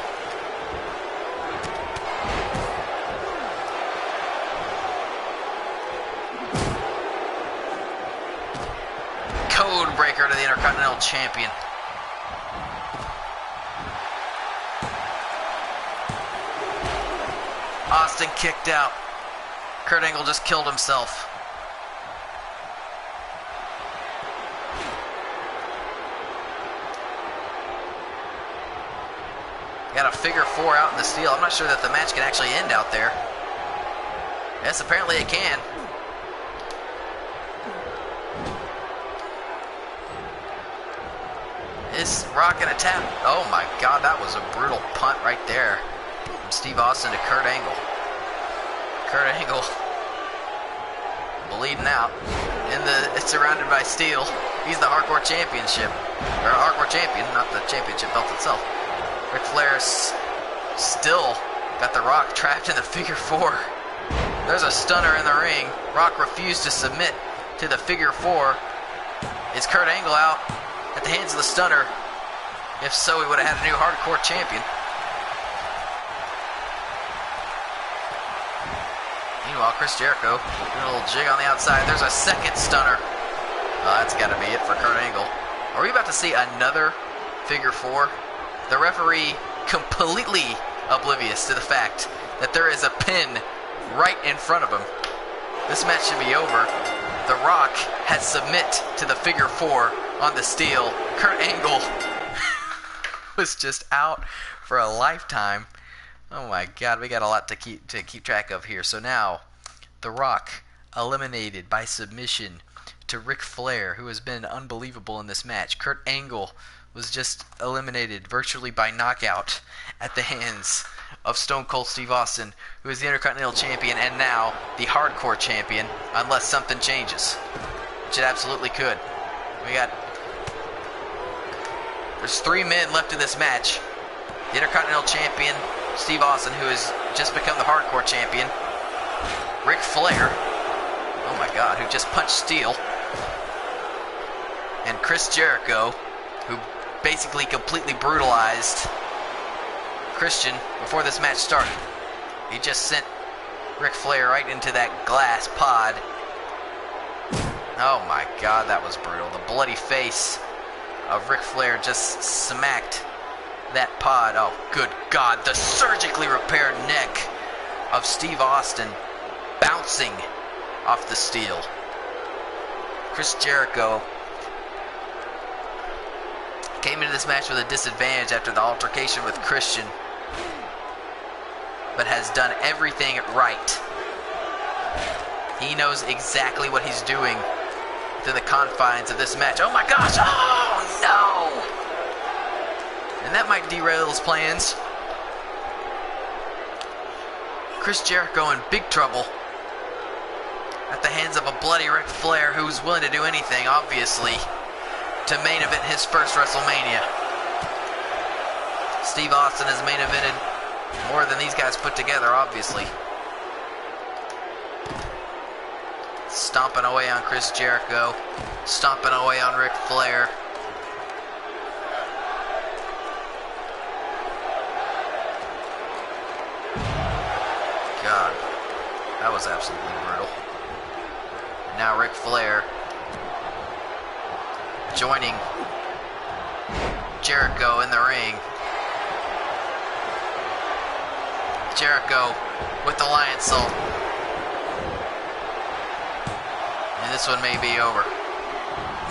Code breaker to the Intercontinental Champion. Austin kicked out. Kurt Angle just killed himself. Got a figure 4 out in the steel. I'm not sure that the match can actually end out there. Yes, apparently it can. Is Rock gonna tap? Oh my God, that was a brutal punt right there from Steve Austin to Kurt Angle. Kurt Angle bleeding out. It's surrounded by steel. He's the hardcore championship, or hardcore champion, not the championship belt itself. Ric Flair still got The Rock trapped in the figure 4. There's a stunner in the ring. Rock refused to submit to the figure 4. Is Kurt Angle out at the hands of the Stunner? If so, we would have had a new hardcore champion. Meanwhile, Chris Jericho doing a little jig on the outside. There's a second Stunner. That's got to be it for Kurt Angle. Are we about to see another figure four? The referee completely oblivious to the fact that there is a pin right in front of him. This match should be over. The Rock has submit to the figure four on the steel. Kurt Angle was just out for a lifetime. Oh my God, we got a lot to keep track of here. So now, The Rock eliminated by submission to Ric Flair, who has been unbelievable in this match. Kurt Angle was just eliminated virtually by knockout at the hands of Stone Cold Steve Austin, who is the Intercontinental Champion and now the Hardcore Champion, unless something changes, which it absolutely could. There's 3 men left in this match. The Intercontinental Champion, Steve Austin, who has just become the Hardcore Champion. Ric Flair, oh my God, who just punched steel. And Chris Jericho, who basically completely brutalized Christian before this match started. He just sent Ric Flair right into that glass pod. Oh my God, that was brutal. The bloody face of Ric Flair just smacked that pod. Oh, good God. The surgically repaired neck of Steve Austin bouncing off the steel. Chris Jericho came into this match with a disadvantage after the altercation with Christian, but has done everything right. He knows exactly what he's doing through the confines of this match. Oh my gosh! Oh no! And that might derail his plans. Chris Jericho in big trouble at the hands of a bloody Ric Flair, who's willing to do anything, obviously, to main event his first WrestleMania. Steve Austin has main evented more than these guys put together, obviously. Stomping away on Chris Jericho. Stomping away on Ric Flair. God, that was absolutely brutal. And now Ric Flair joining Jericho in the ring. Jericho with the lion salt. And this one may be over.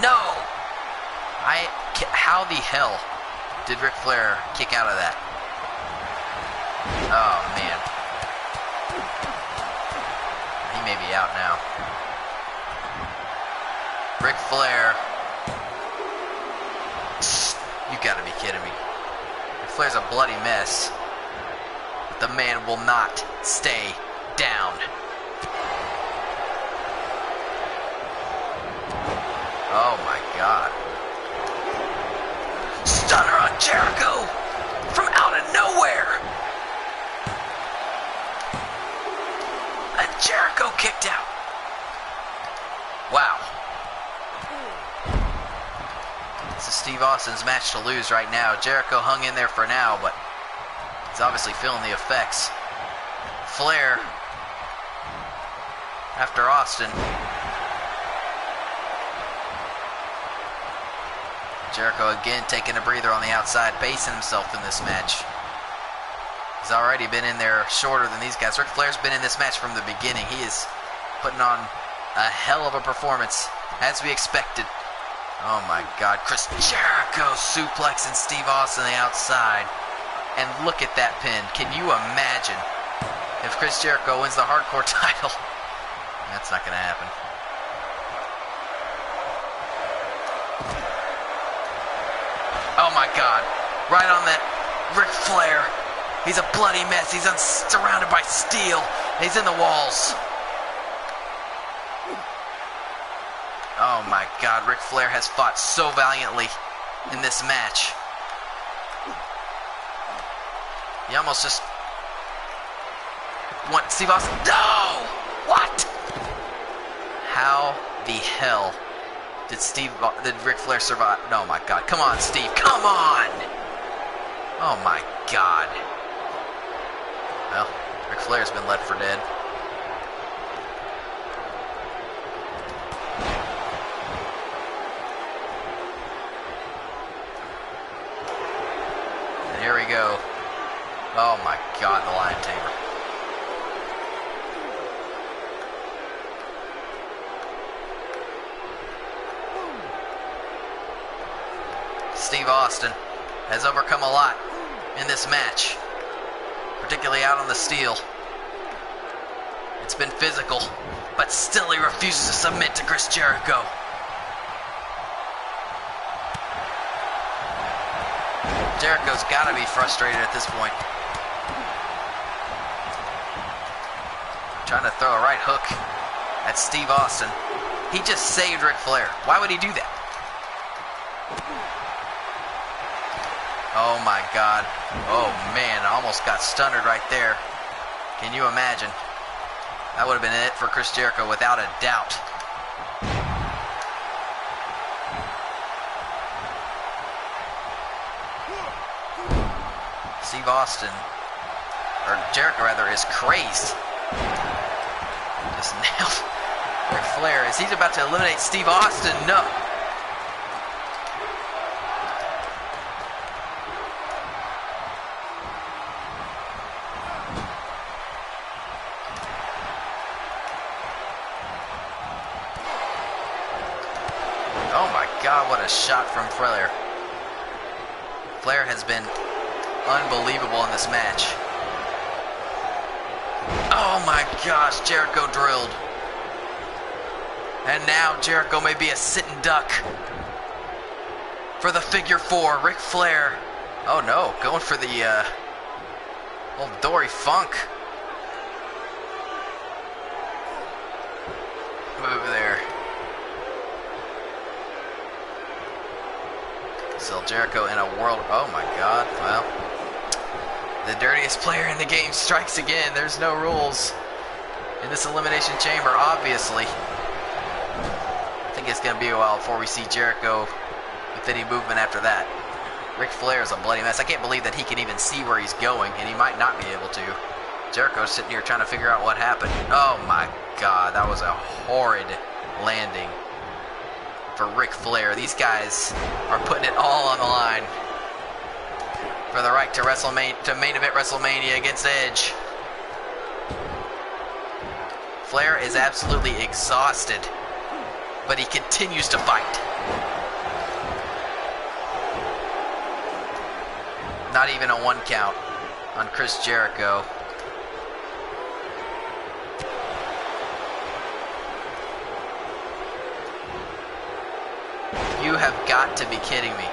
No! How the hell did Ric Flair kick out of that? Oh, man. He may be out now. Ric Flair. You gotta be kidding me. Ric Flair's a bloody mess. But the man will not stay down. Oh my God. Stunner on Jericho from out of nowhere. And Jericho kicked out. Wow. This is Steve Austin's match to lose right now. Jericho hung in there for now, but he's obviously feeling the effects. Flair after Austin. Jericho again taking a breather on the outside, pacing himself in this match. He's already been in there shorter than these guys. Ric Flair's been in this match from the beginning. He is putting on a hell of a performance, as we expected. Oh my God, Chris Jericho suplexing Steve Austin on the outside. And look at that pin. Can you imagine if Chris Jericho wins the hardcore title? That's not going to happen. Oh my God, right on that Ric Flair. He's a bloody mess. He's surrounded by steel. He's in the walls. Oh my God, Ric Flair has fought so valiantly in this match. He almost just went Steve Austin. No! What? How the hell Did Ric Flair survive? No, my God. Come on, Steve. Come on! Oh, my God. Well, Ric Flair's been left for dead. And here we go. Oh, my God, the Lion Tamer. Steve Austin has overcome a lot in this match, particularly out on the steel. It's been physical, but still he refuses to submit to Chris Jericho. Jericho's got to be frustrated at this point. Trying to throw a right hook at Steve Austin. He just saved Ric Flair. Why would he do that? Oh my God. Oh man, I almost got stunned right there. Can you imagine? That would have been it for Chris Jericho without a doubt. Steve Austin, or Jericho rather, is crazed. Just nailed Ric Flair as he's about to eliminate Steve Austin. No. Oh my God, what a shot from Flair. Flair has been unbelievable in this match. Oh my gosh, Jericho drilled. And now Jericho may be a sitting duck for the figure four. Ric Flair. Oh no, going for the old Dory Funk. Move there. Still Jericho in a world. Oh my God. Well, the dirtiest player in the game strikes again. There's no rules in this Elimination Chamber, obviously. I think it's going to be a while before we see Jericho with any movement after that. Ric Flair is a bloody mess. I can't believe that he can even see where he's going, and he might not be able to. Jericho's sitting here trying to figure out what happened. Oh my God, that was a horrid landing for Ric Flair. These guys are putting it all on the line for the right to main event WrestleMania against Edge. Flair is absolutely exhausted, but he continues to fight. Not even a 1 count on Chris Jericho. You have got to be kidding me.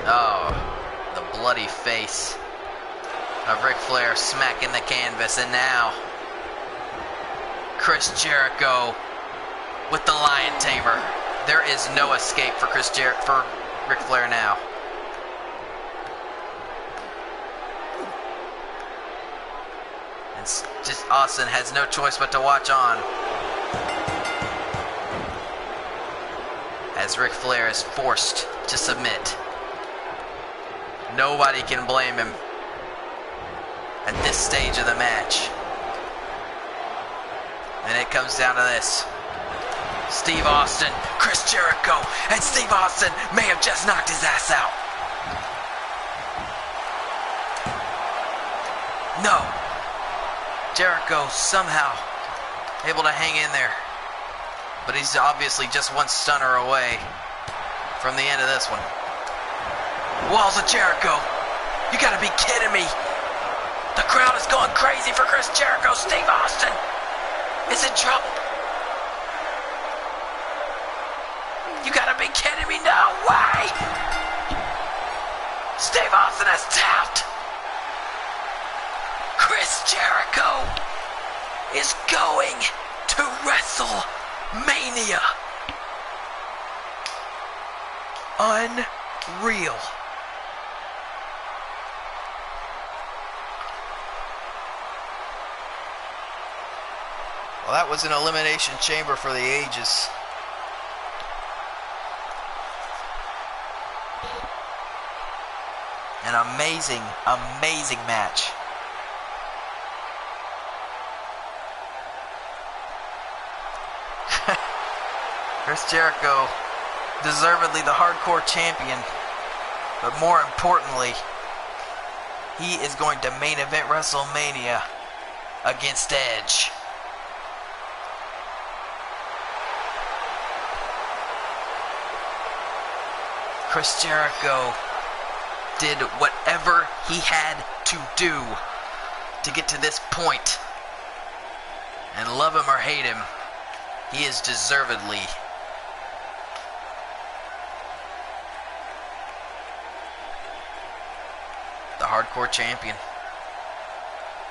Oh, the bloody face of Ric Flair smacking the canvas, and now Chris Jericho with the Lion Tamer. There is no escape for Ric Flair now. And just Austin has no choice but to watch on as Ric Flair is forced to submit. Nobody can blame him at this stage of the match. And it comes down to this. Steve Austin, Chris Jericho, and Steve Austin may have just knocked his ass out. No. Jericho somehow able to hang in there. But he's obviously just one stunner away from the end of this one. Walls of Jericho. You gotta be kidding me. The crowd is going crazy for Chris Jericho. Steve Austin is in trouble. You gotta be kidding me. No way. Steve Austin has tapped. Chris Jericho is going to WrestleMania. Unreal. Well, that was an Elimination Chamber for the ages. An amazing, amazing match. Chris Jericho, deservedly the hardcore champion, but more importantly, he is going to main event WrestleMania against Edge. Chris Jericho did whatever he had to do to get to this point. And love him or hate him, he is deservedly the hardcore champion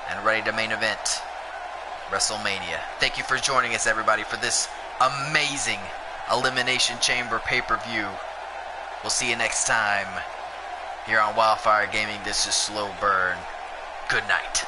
and ready to main event WrestleMania. Thank you for joining us, everybody, for this amazing Elimination Chamber pay-per-view. We'll see you next time here on Wildfire Gaming. This is SlowBurne. Good night.